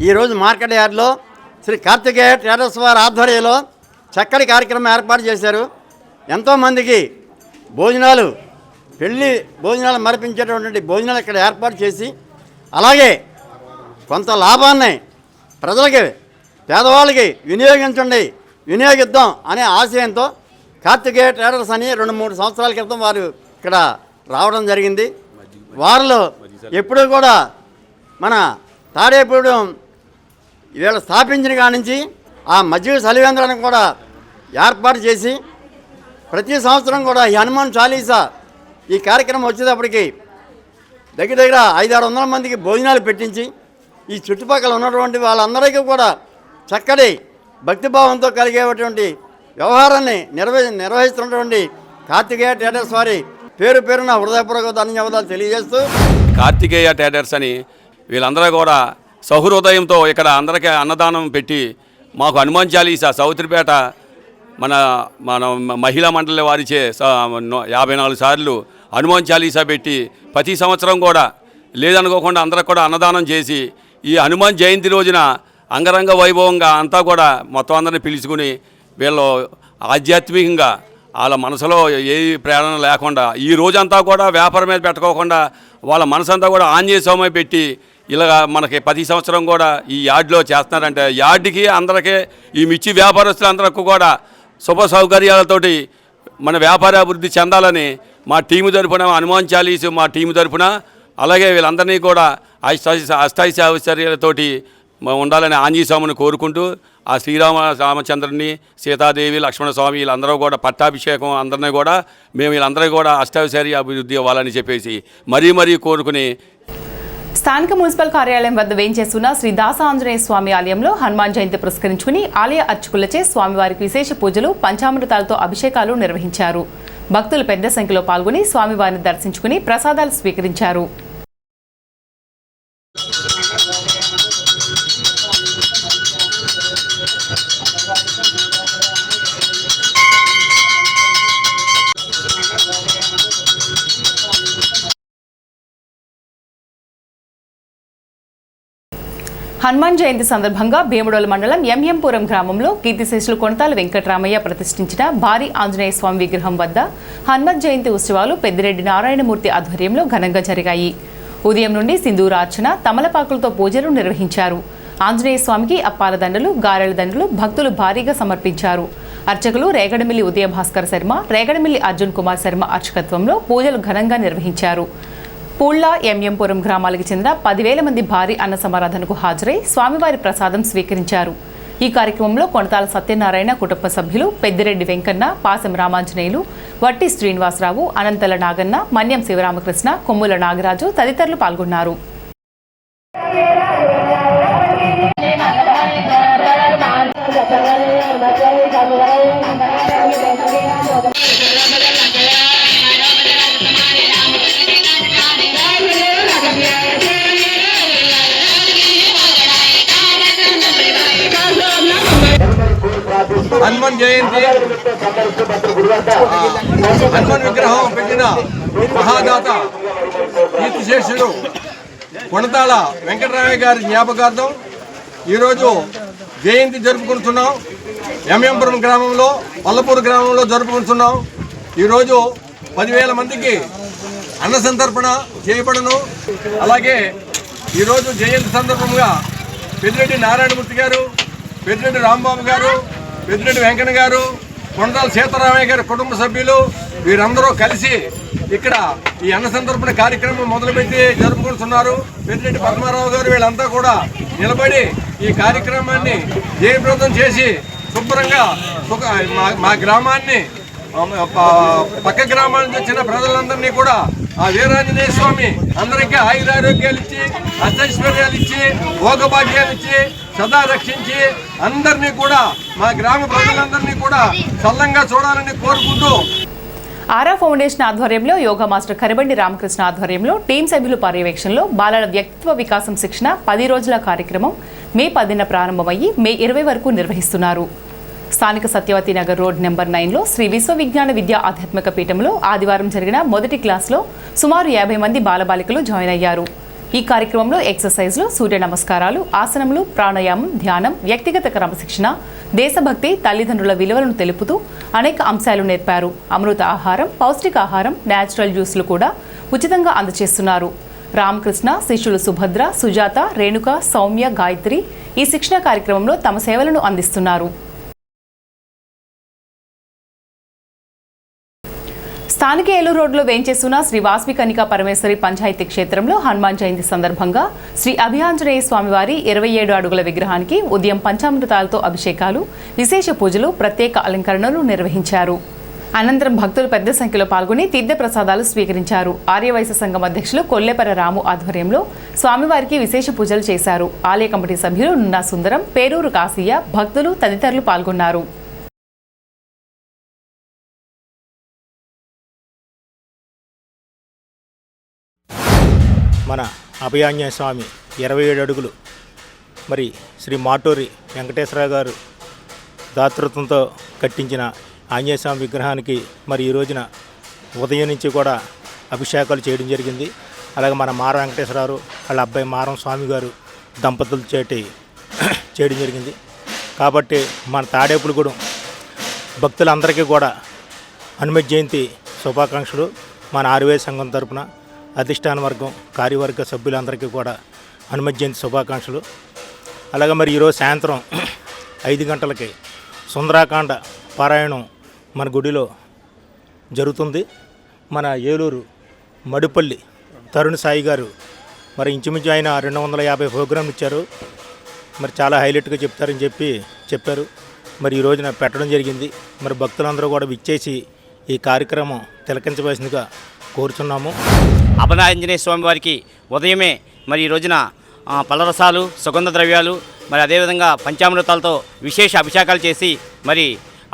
ఈరోజు మార్కెట్ యార్డ్లో శ్రీ కార్తికేయ ట్రేడర్స్ వారి ఆధ్వర్యంలో చక్కటి కార్యక్రమం ఏర్పాటు చేశారు. ఎంతోమందికి భోజనాలు, పెళ్లి భోజనాలు మరిపించేటటువంటి భోజనాలు ఇక్కడ ఏర్పాటు చేసి, అలాగే కొంత లాభాన్ని ప్రజలకి, పేదవాళ్ళకి వినియోగిద్దాం అనే ఆశయంతో కార్తికేయ ట్రేడర్స్ అని 2-3 సంవత్సరాల క్రితం వారు ఇక్కడ రావడం జరిగింది. వారిలో ఎప్పుడూ కూడా మన తాడేపూడెం వీళ్ళు స్థాపించిన కాడి నుంచి ఆ మజ్జిగ చలివేంద్రాన్ని కూడా ఏర్పాటు చేసి ప్రతి సంవత్సరం కూడా ఈ హనుమాన్ చాలీసా ఈ కార్యక్రమం వచ్చేటప్పటికి దగ్గర 500-600 మందికి భోజనాలు పెట్టించి ఈ చుట్టుపక్కల ఉన్నటువంటి వాళ్ళందరికీ కూడా చక్కటి భక్తిభావంతో కలిగేటువంటి వ్యవహారాన్ని నిర్వహిస్తున్నటువంటి కార్తికేయ ట్రేడర్స్ వారి పేరు పేరున హృదయపూర్వక ధన్యవాదాలు తెలియజేస్తూ, కార్తికేయ ట్రేడర్స్ అని వీళ్ళందరూ కూడా సహృదయంతో ఇక్కడ అందరికీ అన్నదానం పెట్టి మాకు హనుమాన్ చాలీసా సౌత్రిపేట మన మన మహిళా మండలి వారిచే 54 సార్లు హనుమాన్ చాలీసా పెట్టి ప్రతి సంవత్సరం కూడా లేదనుకోకుండా అందరికి కూడా అన్నదానం చేసి ఈ హనుమాన్ జయంతి రోజున అంగరంగ వైభవంగా అంతా కూడా మొత్తం అందరిని పిలుచుకుని వీళ్ళు ఆధ్యాత్మికంగా వాళ్ళ మనసులో ఏ ప్రేరణ లేకుండా ఈ రోజంతా కూడా వ్యాపారం మీద పెట్టుకోకుండా వాళ్ళ మనసంతా కూడా ఆంజనేయ స్వామి పెట్టి ఇలా మనకి ప్రతి సంవత్సరం కూడా ఈ యార్డ్లో చేస్తున్నారంటే యార్డ్కి అందరికీ ఈ మిర్చి వ్యాపారస్తులందరికీ కూడా శుభ సౌకర్యాలతోటి మన వ్యాపార అభివృద్ధి చెందాలని మా టీము తరఫున హనుమాన్ చాలీసు మా టీము తరఫున అలాగే వీళ్ళందరినీ కూడా అష్టాయిశాచర్యాలతోటి ఉండాలని ఆంజనేయ స్వామిని కోరుకుంటూ ఆ రామచంద్రుని సీతాదేవి లక్ష్మణస్వామి వీళ్ళందరూ కూడా పట్టాభిషేకం అందరినీ కూడా మేము వీళ్ళందరూ కూడా అష్టాయిశార్య అభివృద్ధి అవ్వాలని చెప్పేసి మరీ కోరుకుని స్థానిక మున్సిపల్ కార్యాలయం వద్ద వేంచేస్తున్న శ్రీ దాస ఆంజనేయ స్వామి ఆలయంలో హనుమాన్ జయంతి పురస్కరించుకుని ఆలయ అర్చకులచే స్వామివారికి విశేష పూజలు పంచామృతాలతో అభిషేకాలు నిర్వహించారు. భక్తులు పెద్ద సంఖ్యలో పాల్గొని స్వామివారిని దర్శించుకుని ప్రసాదాలు స్వీకరించారు. హనుమాన్ జయంతి సందర్భంగా భీమడోలు మండలం ఎంఎంపురం గ్రామంలో కీర్తిశేషులు కొనతాల వెంకటరామయ్య ప్రతిష్ఠించిన భారీ ఆంజనేయ స్వామి విగ్రహం వద్ద హనుమత్ జయంతి ఉత్సవాలు పెద్దిరెడ్డి నారాయణమూర్తి ఆధ్వర్యంలో ఘనంగా జరిగాయి. ఉదయం నుండి సింధూరార్చన, తమలపాకులతో పూజలు నిర్వహించారు. ఆంజనేయ స్వామికి అప్పాల దండలు, గారెల దండలు భక్తులు భారీగా సమర్పించారు. అర్చకులు రేగడమిల్లి ఉదయభాస్కర్ శర్మ, రేగడమిల్లి అర్జున్ కుమార్ శర్మ అర్చకత్వంలో పూజలు ఘనంగా నిర్వహించారు. పూళ్ళ, ఎంఎంపురం గ్రామాలకు చెందిన 10,000 మంది భారీ అన్న సమారాధనకు హాజరై స్వామివారి ప్రసాదం స్వీకరించారు. ఈ కార్యక్రమంలో కొనతాల సత్యనారాయణ కుటుంబ సభ్యులు పెద్దిరెడ్డి వెంకన్న, పాసం రామాంజనేయులు, వట్టి శ్రీనివాసరావు, అనంతల నాగన్న, మన్యం శివరామకృష్ణ, కొమ్ముల నాగరాజు తదితరులు పాల్గొన్నారు. హనుమాన్ జయంతి హనుమాన్ విగ్రహం పెట్టిన మహాదాత కీర్తిశేషుడు కొనతాల వెంకటరామయ్య గారి జ్ఞాపకార్థం ఈరోజు జయంతి జరుపుకుంటున్నాం. ఎంఎంపురం గ్రామంలో, పల్లపూరు గ్రామంలో జరుపుకుంటున్నాం. ఈరోజు 10,000 మందికి అన్న సంతర్పణ చేయబడను. అలాగే ఈరోజు జయంతి సందర్భంగా పెద్దిరెడ్డి నారాయణమూర్తి గారు, పెద్దిరెడ్డి రాంబాబు గారు, పెద్దిరెడ్డి వెంకన్న గారు, కొనతాల సీతారామయ్య గారి కుటుంబ సభ్యులు వీరందరూ కలిసి ఇక్కడ ఈ అన్న సంతర్పణ కార్యక్రమం మొదలుపెట్టి జరుపుకుంటున్నారు. పెద్దిరెడ్డి పద్మారావు గారు వీళ్ళంతా కూడా నిలబడి ఈ కార్యక్రమాన్ని జయప్రదం చేసి శుభ్రంగా మా గ్రామాన్ని, పక్క గ్రామాల నుంచి వచ్చిన ప్రజలందరినీ కూడా ఆ వీరాంజనేయ స్వామి అందరికీ ఆయురారోగ్యాలు ఇచ్చి, అష్టైశ్వర్యాలు ఇచ్చి, భోగభాగ్యాలు ఇచ్చి, సదా రక్షించి అందరినీ కూడా మా గ్రామ ప్రజలందరినీ కూడా చల్లంగా చూడాలని కోరుకుంటూ ఆరా ఫౌండేషన్ ఆధ్వర్యంలో యోగా మాస్టర్ కరిబండి రామకృష్ణ ఆధ్వర్యంలో టీం సభ్యుల పర్యవేక్షణలో బాలల వ్యక్తిత్వ వికాసం శిక్షణ 10 రోజుల కార్యక్రమం మే 10న ప్రారంభమయ్యి మే 20 వరకు నిర్వహిస్తున్నారు. స్థానిక సత్యవతి నగర్ రోడ్ నెంబర్ 9లో శ్రీ విశ్వవిజ్ఞాన విద్యా ఆధ్యాత్మిక పీఠంలో ఆదివారం జరిగిన మొదటి క్లాస్లో సుమారు 50 మంది బాలబాలికలు జాయిన్ అయ్యారు. ఈ కార్యక్రమంలో ఎక్సర్సైజ్లు, సూర్య నమస్కారాలు, ఆసనములు, ప్రాణాయామం, ధ్యానం, వ్యక్తిగత క్రమశిక్షణ, దేశభక్తి, తల్లిదండ్రుల విలువలను తెలుపుతూ అనేక అంశాలు నేర్పారు. అమృత ఆహారం, పౌష్టికాహారం, న్యాచురల్ జ్యూస్లు కూడా ఉచితంగా అందజేస్తున్నారు. రామకృష్ణ శిష్యులు సుభద్ర, సుజాత, రేణుక, సౌమ్య, గాయత్రి ఈ శిక్షణ కార్యక్రమంలో తమ సేవలను అందిస్తున్నారు. స్థానిక ఏలూరు రోడ్లో వేంచేస్తున్న శ్రీ వాస్వి కనికా పరమేశ్వరి పంచాయతీ క్షేత్రంలో హనుమాన్ జయంతి సందర్భంగా శ్రీ అభియాంజనేయ స్వామివారి 27 అడుగుల విగ్రహానికి ఉదయం పంచామృతాలతో అభిషేకాలు, విశేష పూజలు, ప్రత్యేక అలంకరణలు నిర్వహించారు. అనంతరం భక్తులు పెద్ద సంఖ్యలో పాల్గొని తీర్థ ప్రసాదాలు స్వీకరించారు. ఆర్యవైశ్య సంఘం అధ్యక్షులు కొల్లేపర రాము ఆధ్వర్యంలో స్వామివారికి విశేష పూజలు చేశారు. ఆలయ కమిటీ సభ్యులు నున్నా సుందరం, పేరూరు కాశీయ, భక్తులు తదితరులు పాల్గొన్నారు. మన అభయాంజనేయ స్వామి 27 అడుగులు మరి శ్రీ మాటూరి వెంకటేశ్వరరావు గారు దాతృత్వంతో కట్టించిన ఆంజనేయ స్వామి విగ్రహానికి మరి ఈ రోజున ఉదయం నుంచి కూడా అభిషేకాలు చేయడం జరిగింది. అలాగే మన మారం వెంకటేశ్వరరావు వాళ్ళ అబ్బాయి మారం స్వామి గారు దంపతుల చేటి చేయడం జరిగింది. కాబట్టి మన తాడేపులగూడెం భక్తులందరికీ కూడా హనుమ జయంతి శుభాకాంక్షలు. మన ఆర్వే సంఘం తరపున అధిష్టాన వర్గం కార్యవర్గ సభ్యులందరికీ కూడా హనుమ జయంతి శుభాకాంక్షలు. అలాగే మరి ఈరోజు సాయంత్రం 5 గంటలకి సుందరాకాండ పారాయణం మన గుడిలో జరుగుతుంది. మన ఏలూరు మడిపల్లి తరుణ్ సాయి గారు మరి ఇంచుమించు ఆయన 250 ప్రోగ్రాంలు ఇచ్చారు. మరి చాలా హైలైట్గా చెప్తారని చెప్పారు. మరి ఈ రోజున పెట్టడం జరిగింది. మరి భక్తులందరూ కూడా విచ్చేసి ఈ కార్యక్రమం తిలకించవలసిందిగా కోరుచున్నాము. అభయాంజనేయ స్వామి వారికి ఉదయమే మరి ఈ రోజున పలరసాలు, సుగంధ ద్రవ్యాలు, మరి అదేవిధంగా పంచామృతాలతో విశేష అభిషేకాలు చేసి మరి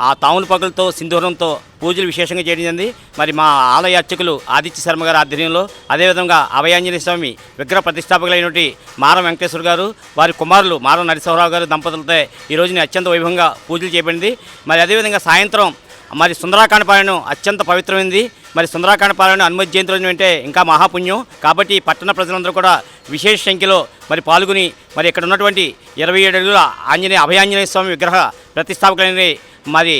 ఆ తాముల పగులతో సింధూరంతో పూజలు విశేషంగా చేయడం జరిగింది. మరి మా ఆలయ అర్చకులు ఆదిత్య శర్మ గారి ఆధ్వర్యంలో, అదేవిధంగా అభయాంజనేయ స్వామి విగ్రహ ప్రతిష్టాపకులైనటువంటి మారం వెంకటేశ్వర గారు వారి కుమారులు మారం నరసింహరావు గారు దంపతులతో ఈ రోజున అత్యంత వైభవంగా పూజలు చేయబడింది. మరి అదేవిధంగా సాయంత్రం మరి సుందరాకాండ పారాయణం అత్యంత పవిత్రమైనది. మరి సుందరాకాండ పారాయణం హనుమ జయంతి రోజున అంటే ఇంకా మహాపుణ్యం. కాబట్టి పట్టణ ప్రజలందరూ కూడా విశేష సంఖ్యలో మరి పాల్గొని మరి ఇక్కడ ఉన్నటువంటి 27 అడుగుల అభయాంజనేయ స్వామి విగ్రహ ప్రతిష్టాపకులైన మరి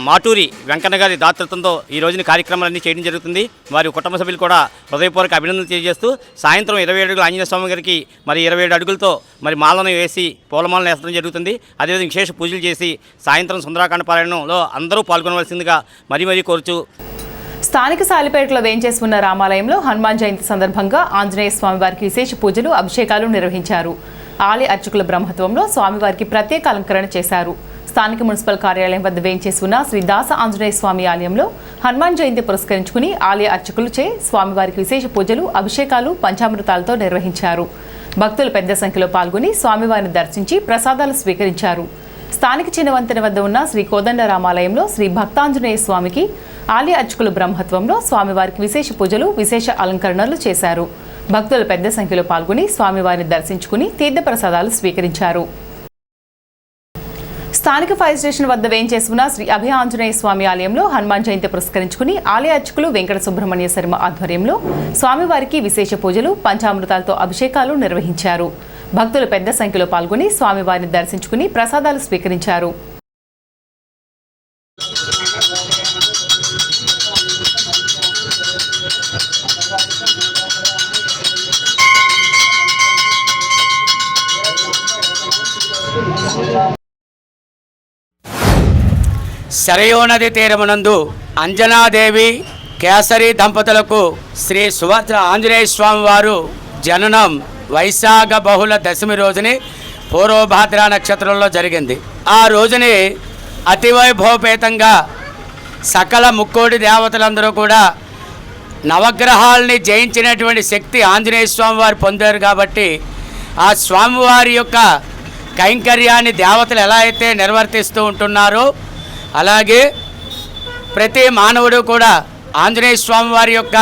మాటూరి వెంకన్న గారి దాతృత్వంతో ఈ రోజున కార్యక్రమాలన్నీ చేయడం జరుగుతుంది. వారి కుటుంబ సభ్యులు కూడా హృదయపూర్వక అభినందనలు తెలియజేస్తూ సాయంత్రం 27 అడుగుల ఆంజనేయ స్వామి గారికి మరి 27 అడుగులతో మరి మాలను వేసి పూలమాలను వేసడం జరుగుతుంది. అదేవిధంగా విశేష పూజలు చేసి సాయంత్రం సుందరాకాండ పారాయణంలో అందరూ పాల్గొనవలసిందిగా మరీ కోరుచు. స్థానిక సాలిపేటలో వేంచేసి ఉన్న రామాలయంలో హనుమాన్ జయంతి సందర్భంగా ఆంజనేయ స్వామి వారికి విశేష పూజలు, అభిషేకాలు నిర్వహించారు. ఆలయ అర్చకుల బ్రహ్మత్వంలో స్వామివారికి ప్రత్యేక అలంకరణ చేశారు. స్థానిక మున్సిపల్ కార్యాలయం వద్ద వేంచేసి ఉన్న శ్రీ దాస ఆంజనేయ స్వామి ఆలయంలో హనుమాన్ జయంతి పురస్కరించుకుని ఆలయ అర్చకులచే స్వామివారికి విశేష పూజలు, అభిషేకాలు, పంచామృతాలతో నిర్వహించారు. భక్తులు పెద్ద సంఖ్యలో పాల్గొని స్వామివారిని దర్శించి ప్రసాదాలు స్వీకరించారు. స్థానిక చిన్నవంతెన వద్ద ఉన్న శ్రీ కోదండ రామాలయంలో శ్రీ భక్తాంజనేయ స్వామికి ఆలయ అర్చకుల బ్రహ్మత్వంలో స్వామివారికి విశేష పూజలు, విశేష అలంకరణలు చేశారు. భక్తులు పెద్ద సంఖ్యలో పాల్గొని స్వామివారిని దర్శించుకుని తీర్థప్రసాదాలు స్వీకరించారు. స్థానిక ఫైర్ స్టేషన్ వద్ద వేంచేసి ఉన్న శ్రీ అభయ ఆంజనేయ స్వామి ఆలయంలో హనుమాన్ జయంతి పురస్కరించుకుని ఆలయ అర్చకులు వెంకట సుబ్రహ్మణ్య శర్మ ఆధ్వర్యంలో స్వామివారికి విశేష పూజలు, పంచామృతాలతో అభిషేకాలు నిర్వహించారు. భక్తులు పెద్ద సంఖ్యలో పాల్గొని స్వామివారిని దర్శించుకుని ప్రసాదాలు స్వీకరించారు. శరయూ నది తీరమునందు అంజనాదేవి కేసరి దంపతులకు శ్రీ సుభద్ర ఆంజనేయ స్వామి వారు జననం వైశాఖ బహుళ దశమి రోజుని పూర్వభాద్ర నక్షత్రంలో జరిగింది. ఆ రోజుని అతివైభవపేతంగా సకల ముక్కోటి దేవతలందరూ కూడా నవగ్రహాలని జయించినటువంటి శక్తి ఆంజనేయ స్వామి వారు పొందారు. కాబట్టి ఆ స్వామివారి యొక్క కైంకర్యాన్ని దేవతలు ఎలా అయితే నిర్వర్తిస్తూ ఉంటున్నారో అలాగే ప్రతి మానవుడు కూడా ఆంజనేయ స్వామి వారి యొక్క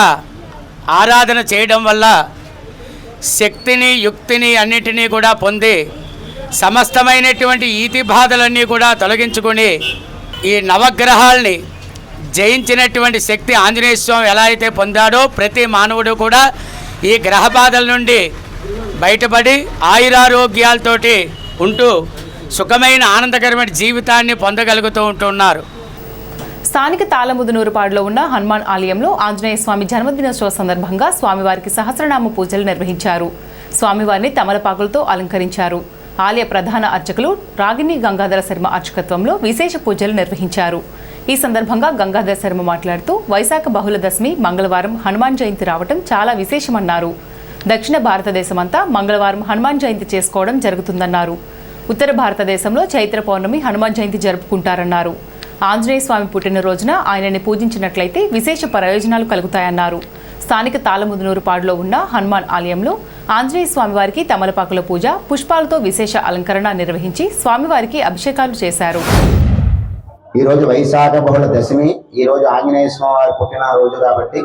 ఆరాధన చేయడం వల్ల శక్తిని, యుక్తిని అన్నిటినీ కూడా పొంది సమస్తమైనటువంటి ఈతి బాధలన్నీ కూడా తొలగించుకొని ఈ నవగ్రహాల్ని జయించినటువంటి శక్తి ఆంజనేయ స్వామి ఎలా అయితే పొందాడో ప్రతి మానవుడు కూడా ఈ గ్రహ బాధల నుండి బయటపడి ఆయురారోగ్యాలతోటి ఉంటూ సుఖమైన ఆనందకరమైన జీవితాన్ని పొందగలుగుతూ ఉంటున్నారు. స్థానిక తాళముదునూరుపాడులో ఉన్న హనుమాన్ ఆలయంలో ఆంజనేయ స్వామి జన్మదినోత్సవ సందర్భంగా స్వామివారికి సహస్రనామ పూజలు నిర్వహించారు. స్వామివారిని తమలపాకులతో అలంకరించారు. ఆలయ ప్రధాన అర్చకులు రాగిణి గంగాధర శర్మ అర్చకత్వంలో విశేష పూజలు నిర్వహించారు. ఈ సందర్భంగా గంగాధర శర్మ మాట్లాడుతూ వైశాఖ బహుళ దశమి మంగళవారం హనుమాన్ జయంతి రావటం చాలా విశేషమన్నారు. దక్షిణ భారతదేశమంతా మంగళవారం హనుమాన్ జయంతి చేసుకోవడం జరుగుతుందన్నారు. ఉత్తర భారతదేశంలో చైత్ర పౌర్ణమి హనుమాన్ జయంతి జరుపుకుంటారన్నారు. ఆంజనేయ స్వామి పుట్టినరోజున ఆయనని పూజించినట్లయితే విశేష ప్రయోజనాలు కలుగుతాయన్నారు. స్థానిక తాళముదునూరుపాడులో ఉన్న హనుమాన్ ఆలయంలో ఆంజనేయ స్వామివారికి తమలపాకుల పూజ, పుష్పాలతో విశేష అలంకరణ నిర్వహించి స్వామివారికి అభిషేకాలు చేశారు. ఈరోజు వైశాఖ బహుళ దశమి. ఈరోజు ఆంజనేయ స్వామి వారి పుట్టినరోజు కాబట్టి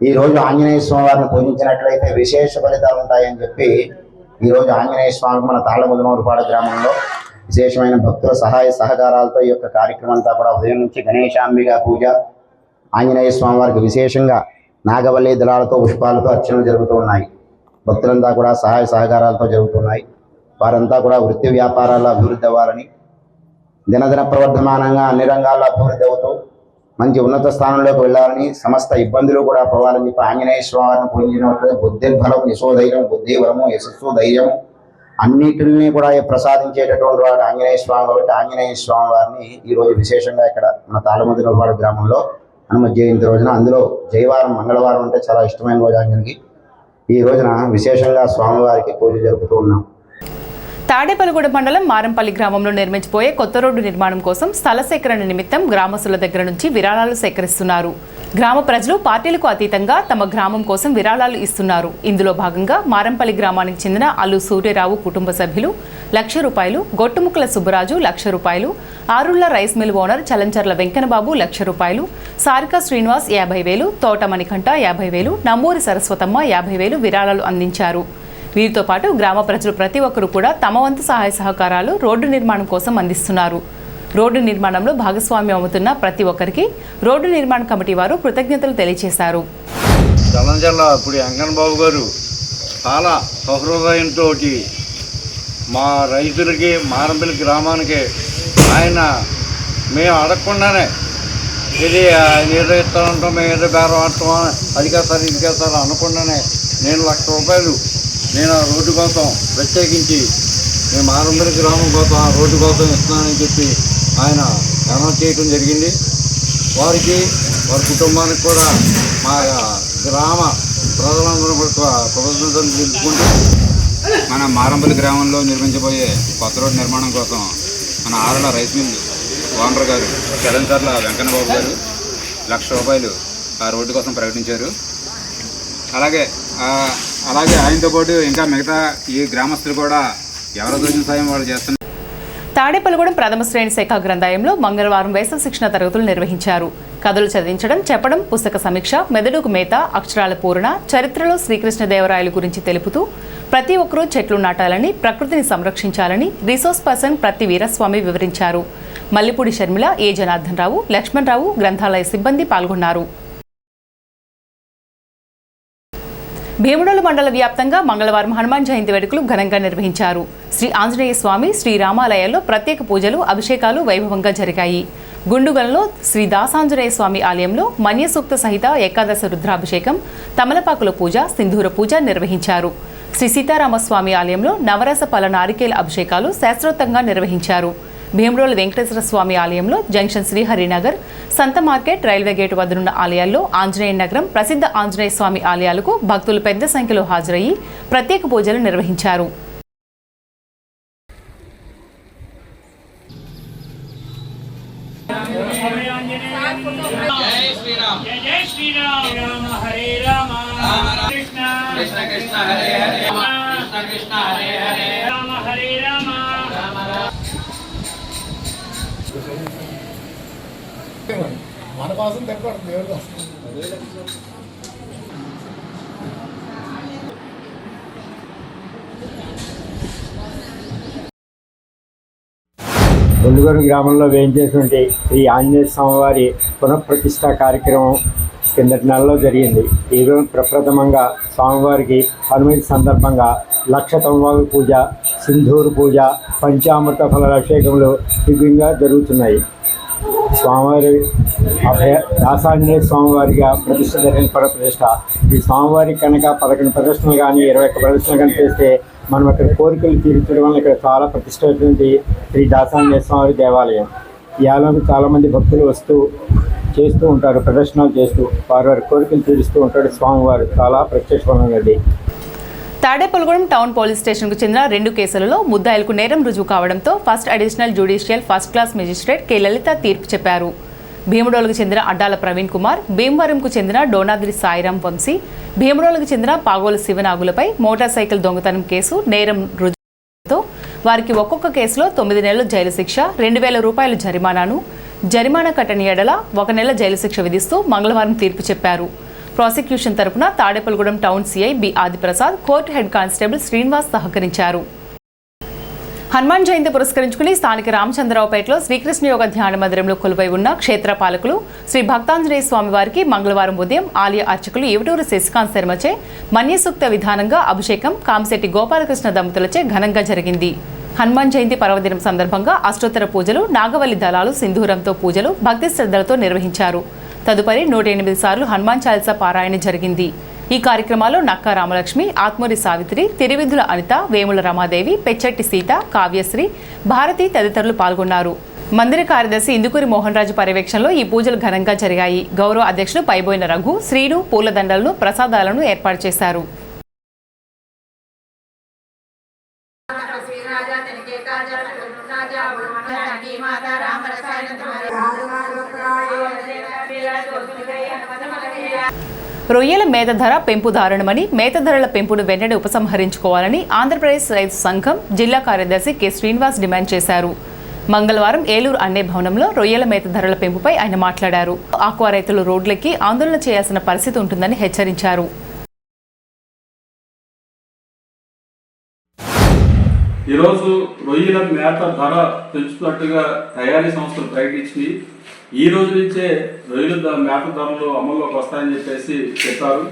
ఈరోజు ఆంజనేయ స్వామి వారిని పూజించినట్లయితే విశేష ఫలితాలు ఉంటాయని చెప్పి ఈరోజు ఆంజనేయ స్వామి మన తాళ్ళముదనూరుపాడు గ్రామంలో విశేషమైన భక్తుల సహాయ సహకారాలతో ఈ యొక్క కార్యక్రమం అంతా కూడా ఉదయం నుంచి గణేశాంబిక పూజ, ఆంజనేయ స్వామి వారికి విశేషంగా నాగవల్లి దళాలతో పుష్పాలతో అర్చనలు జరుగుతూ ఉన్నాయి. భక్తులంతా కూడా సహాయ సహకారాలతో జరుగుతున్నాయి. వారంతా కూడా వృత్తి వ్యాపారాల్లో అభివృద్ధి అవ్వాలని, దినదిన ప్రవర్ధమానంగా అన్ని రంగాల్లో అభివృద్ధి అవుతూ మంచి ఉన్నత స్థానంలోకి వెళ్ళాలని, సమస్త ఇబ్బందులు కూడా పోవాలని చెప్పి ఆంజనేయ స్వామిని పూజించినట్లయితే బుద్ధిర్బలం, యశోధైర్యం, బుద్ధిబలము, యశస్సు, ధైర్యం అన్నిటిని కూడా ప్రసాదించేటటువంటి వాడు ఆంజనేయ స్వామి. కాబట్టి ఆంజనేయ స్వామి వారిని ఈరోజు విశేషంగా ఇక్కడ మన తాళ్ళముదనూరుపాడు గ్రామంలో హనుమ జయంతి రోజున, అందులో జయవారం మంగళవారం అంటే చాలా ఇష్టమైన రోజు ఆంజనేయునికి, ఈ రోజున విశేషంగా స్వామివారికి పూజ జరుపుతూ ఉన్నాం. తాడేపల్లిగూడెం మండలం మారంపల్లి గ్రామంలో నిర్మించబోయే కొత్త రోడ్డు నిర్మాణం కోసం స్థల సేకరణ నిమిత్తం గ్రామస్తుల దగ్గర నుంచి విరాళాలు సేకరిస్తున్నారు. గ్రామ ప్రజలు పార్టీలకు అతీతంగా తమ గ్రామం కోసం విరాళాలు ఇస్తున్నారు. ఇందులో భాగంగా మారంపల్లి గ్రామానికి చెందిన అల్లు సూర్యరావు కుటుంబ సభ్యులు ₹1,00,000, Gottumukkala Subbaraju ₹1,00,000, Arulla rice mill owner Chalancharla Venkannababu ₹1,00,000, Sarika Srinivas 50,000, Thota Manikanta 50,000, Nammuri Saraswatamma 50,000 విరాళాలు అందించారు. వీరితో పాటు గ్రామ ప్రజలు ప్రతి ఒక్కరూ కూడా తమ వంతు సహాయ సహకారాలు రోడ్డు నిర్మాణం కోసం అందిస్తున్నారు. రోడ్డు నిర్మాణంలో భాగస్వామ్యం అవుతున్న ప్రతి ఒక్కరికి రోడ్డు నిర్మాణ కమిటీ వారు కృతజ్ఞతలు తెలియజేశారు. చలంచర్లపూడి వెంకన్నబాబు గారు చాలా సహృదయంతో మా రైతులకి, మారంపల్లి గ్రామానికి ఆయన మేము అడగకుండానే ఇది ఏదో ఇస్తామంటాం, మేము ఏదో బేరం ఆడతాం, అది కాదు సార్ ఇది కాదు సార్ అనకుండానే నేను ₹1,00,000 నేను ఆ రోడ్డు కోసం ప్రత్యేకించి నేను మారంపల్లి గ్రామం కోసం ఆ రోడ్డు కోసం ఇస్తున్నానని చెప్పి ఆయన అనౌన్స్ చేయడం జరిగింది. వారికి, వారి కుటుంబానికి కూడా మా గ్రామ ప్రజలందరూ కృతజ్ఞతలు తెలుపుకుంటూ, మన మారంపల్లి గ్రామంలో నిర్మించబోయే కొత్త రోడ్డు నిర్మాణం కోసం మన ఆరుల రైస్ మిల్ ఓనర్ గారు చలంచర్ల వెంకన్నబాబు గారు ₹1,00,000 ఆ రోడ్డు కోసం ప్రకటించారు. అలాగే ఆయనతో పాటు ఇంకా మిగతా ఈ గ్రామస్తులు కూడా ఎవరో తోచిన సాయం వాళ్ళు చేస్తున్నారు. తాడేపల్లిగూడెం ప్రథమ శ్రేణి శాఖ గ్రంథాలయంలో మంగళవారం వేసవి శిక్షణ తరగతులు నిర్వహించారు. కథలు చదివించడం, చెప్పడం, పుస్తక సమీక్ష, మెదడుకు మేత, అక్షరాల పూరణ, చరిత్రలో శ్రీకృష్ణదేవరాయలు గురించి తెలుపుతూ ప్రతి ఒక్కరూ చెట్లు నాటాలని, ప్రకృతిని సంరక్షించాలని రిసోర్స్ పర్సన్ ప్రతి వీరస్వామి వివరించారు. మల్లిపూడి షర్మిల, ఏ జనార్దన్ రావు, లక్ష్మణరావు గ్రంథాలయ సిబ్బంది పాల్గొన్నారు. భీముడోలు మండల వ్యాప్తంగా మంగళవారం హనుమాన్ జయంతి వేడుకలు ఘనంగా నిర్వహించారు. శ్రీ ఆంజనేయ స్వామి, శ్రీ రామాలయాల్లో ప్రత్యేక పూజలు, అభిషేకాలు వైభవంగా జరిగాయి. గుండుగల్లో శ్రీ దాసాంజనేయ స్వామి ఆలయంలో మన్యసూక్త సహిత ఏకాదశ రుద్రాభిషేకం, తమలపాకుల పూజ, సింధూర పూజ నిర్వహించారు. శ్రీ సీతారామస్వామి ఆలయంలో నవరస ఫల నారికేల అభిషేకాలు శాస్త్రోక్తంగా నిర్వహించారు. భీమడోలు వెంకటేశ్వర స్వామి ఆలయంలో జంక్షన్ శ్రీహరినగర్, సంత మార్కెట్, రైల్వే గేటు వద్దనున్న ఆలయాల్లో ఆంజనేయ నగరం, ప్రసిద్ధ ఆంజనేయ స్వామి ఆలయాలకు భక్తులు పెద్ద సంఖ్యలో హాజరయ్యి ప్రత్యేక పూజలు నిర్వహించారు. మన కోసం తెప్పడం దేవుడి కోసం. గుండుగూరు గ్రామంలో వేయించేటువంటి శ్రీ ఆంజనేయ స్వామివారి పునఃప్రతిష్ఠ కార్యక్రమం కిందటి నెలలో జరిగింది. ఈరోజు ప్రప్రథమంగా స్వామివారికి హనుమతి సందర్భంగా 1,00,000 తమలపాకుల పూజ, సింధూరు పూజ, పంచామృత ఫల అభిషేకములు దివ్యంగా జరుగుతున్నాయి. స్వామివారి దాసాంజనేయ స్వామివారిగా ప్రతిష్ఠ జరిగిన ప్రతిష్ఠ. ఈ స్వామివారికి కనుక 11 ప్రదర్శనలు కానీ 21 ప్రదర్శనలు కానీ చేస్తే మనం ఇక్కడ కోరికలు తీర్చడం వల్ల ఇక్కడ చాలా ప్రతిష్టమైనటువంటి శ్రీ దాసాంజనేయ స్వామి దేవాలయం. ఈ ఆలయానికి చాలామంది భక్తులు వస్తూ చేస్తూ ఉంటారు, ప్రదర్శనలు చేస్తూ వారి కోరికలు తీరుస్తూ ఉంటాడు. స్వామివారు చాలా ప్రత్యక్షమైనది. తాడేపల్లిగూడెం టౌన్ పోలీస్ స్టేషన్కు చెందిన 2 కేసులలో ముద్దాయిలకు నేరం రుజువు కావడంతో first additional judicial first class magistrate K Lalitha తీర్పు చెప్పారు. భీముడోలుకు చెందిన అడ్డాల ప్రవీణ్ కుమార్, భీమవరంకు చెందిన డోనాద్రి సాయిరాం వంశీ, భీముడోలుకు చెందిన పాగోలు శివనాగులపై మోటార్ సైకిల్ దొంగతనం కేసు నేరం రుజువుతో వారికి ఒక్కొక్క కేసులో 9 నెలల జైలు శిక్ష, ₹2,000 జరిమానాను, జరిమానా కట్టని ఎడల 1 నెల జైలు శిక్ష విధిస్తూ మంగళవారం తీర్పు చెప్పారు. ప్రాసిక్యూషన్ తరపున Tadepalligudem town CI B Adiprasad, court head constable Srinivas సహకరించారు. హనుమాన్ జయంతి పురస్కరించుకుని స్థానిక రామచంద్రరావుపేటలో శ్రీకృష్ణ యోగ ధ్యాన మందిరంలో కొలువై ఉన్న క్షేత్రపాలకులు శ్రీ భక్తాంజనేయ స్వామి వారికి మంగళవారం ఉదయం ఆలయ అర్చకులు ఏవటూరు శశికాంత్ శర్మచే మన్యసూక్త విధానంగా అభిషేకం కామిశెట్టి గోపాలకృష్ణ దంపతులచే ఘనంగా జరిగింది. హనుమాన్ జయంతి పర్వదినం సందర్భంగా అష్టోత్తర పూజలు, నాగవల్లి దళాలు, సింధూరంతో పూజలు భక్తి శ్రద్ధలతో నిర్వహించారు. తదుపరి 108 సార్లు హనుమాన్ చాలీసా పారాయణ జరిగింది. ఈ కార్యక్రమాల్లో నక్కా రామలక్ష్మి, ఆత్మూరి సావిత్రి, తిరువిధుల అనిత, వేముల రమాదేవి, పెచ్చట్టి సీత, కావ్యశ్రీ, భారతి తదితరులు పాల్గొన్నారు. మందిర కార్యదర్శి ఇందుకూరి మోహన్ రాజు పర్యవేక్షణలో ఈ పూజలు ఘనంగా జరిగాయి. గౌరవ అధ్యక్షులు పైబోయిన రఘు, శ్రీను పూలదండలను, ప్రసాదాలను ఏర్పాటు చేశారు. రొయ్యల మేత ధర పెంపు దారుణమని, మేత ధరల పెంపును వెంటనే ఉపసంహరించుకోవాలని ఆంధ్రప్రదేశ్ రైతు సంఘం జిల్లా కార్యదర్శి కె శ్రీనివాస్ డిమాండ్ చేశారు. మంగళవారం ఏలూరు అన్నే భవనంలో రొయ్యల మేత ధరల పెంపుపై ఆయన మాట్లాడారు. ఆక్వా రైతులు రోడ్లెక్కి ఆందోళన చేయాల్సిన పరిస్థితి ఉంటుందని హెచ్చరించారు. ఈరోజు రొయ్యల మేత ధర పెంచుతున్నట్టుగా తయారీ సంస్థలు ప్రకటించి ఈ రోజు నుంచే రొయ్యల మేత ధరలు అమల్లోకి వస్తాయని చెప్పేసి చెప్పారు.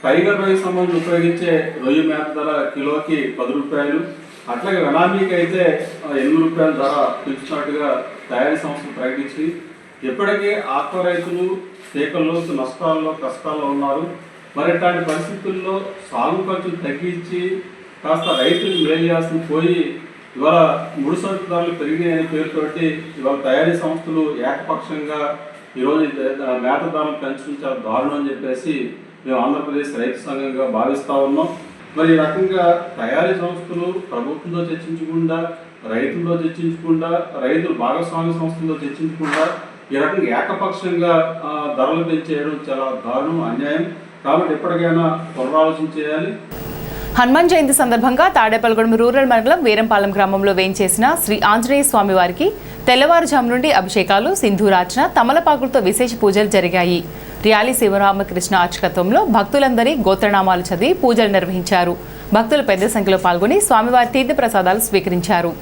టైగర్ రొయ్య సంబంధించి ఉపయోగించే రొయ్య మేత ధర కిలోకి 10 రూపాయలు, అట్లాగే వెనామీకి అయితే 8 రూపాయల ధర పెంచుతున్నట్టుగా తయారీ సంస్థలు ప్రకటించి ఇప్పటికే ఆక్వా రైతులు తీకల్లో నష్టాల్లో కష్టాల్లో ఉన్నారు. మరి ఇట్లాంటి పరిస్థితుల్లో సాగు ఖర్చులు తగ్గించి కాస్త రైతులు మేలు చేయాల్సి పోయి ఇవాళ ముడి సరుకు ధరలు పెరిగినాయనే పేరుతోటి ఇవాళ తయారీ సంస్థలు ఏకపక్షంగా ఈరోజు మేత ధరలు పెంచడం చాలా దారుణం అని చెప్పేసి మేము ఆంధ్రప్రదేశ్ రైతు సంఘంగా భావిస్తూ ఉన్నాం. మరి ఈ రకంగా తయారీ సంస్థలు ప్రభుత్వంతో చర్చించకుండా, రైతులతో చర్చించకుండా, రైతులు భాగస్వామ్య సంస్థలతో చర్చించకుండా ఈ రకంగా ఏకపక్షంగా ధరలు పెంచేయడం చాలా దారుణం, అన్యాయం. కాబట్టి ఎప్పటికైనా పునరాలోచన చేయాలి. హనుమాన్ జయంతి సందర్భంగా తాడేపల్లిగూడెం రూరల్ మండలం వీరంపాలెం గ్రామంలో వేంచేసిన శ్రీ ఆంజనేయ స్వామి వారికి తెల్లవారుజాము నుండి అభిషేకాలు, సింధూరార్చన, తమలపాకులతో విశేష పూజలు జరిగాయి. ర్యాలీ శివరామకృష్ణ అర్చకత్వంలో భక్తులందరి గోత్రనామాలు చదివి పూజలు నిర్వహించారు. భక్తులు పెద్ద సంఖ్యలో పాల్గొని స్వామివారి తీర్థ ప్రసాదాలు స్వీకరించారు.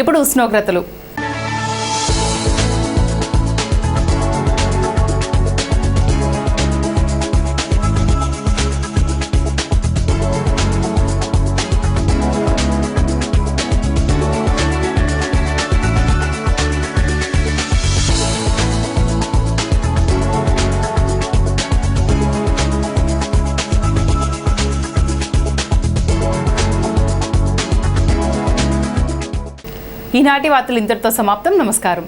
ఇప్పుడు ఉష్ణోగ్రతలు. ఈనాటి వార్తలు ఇంతటితో సమాప్తం. నమస్కారం.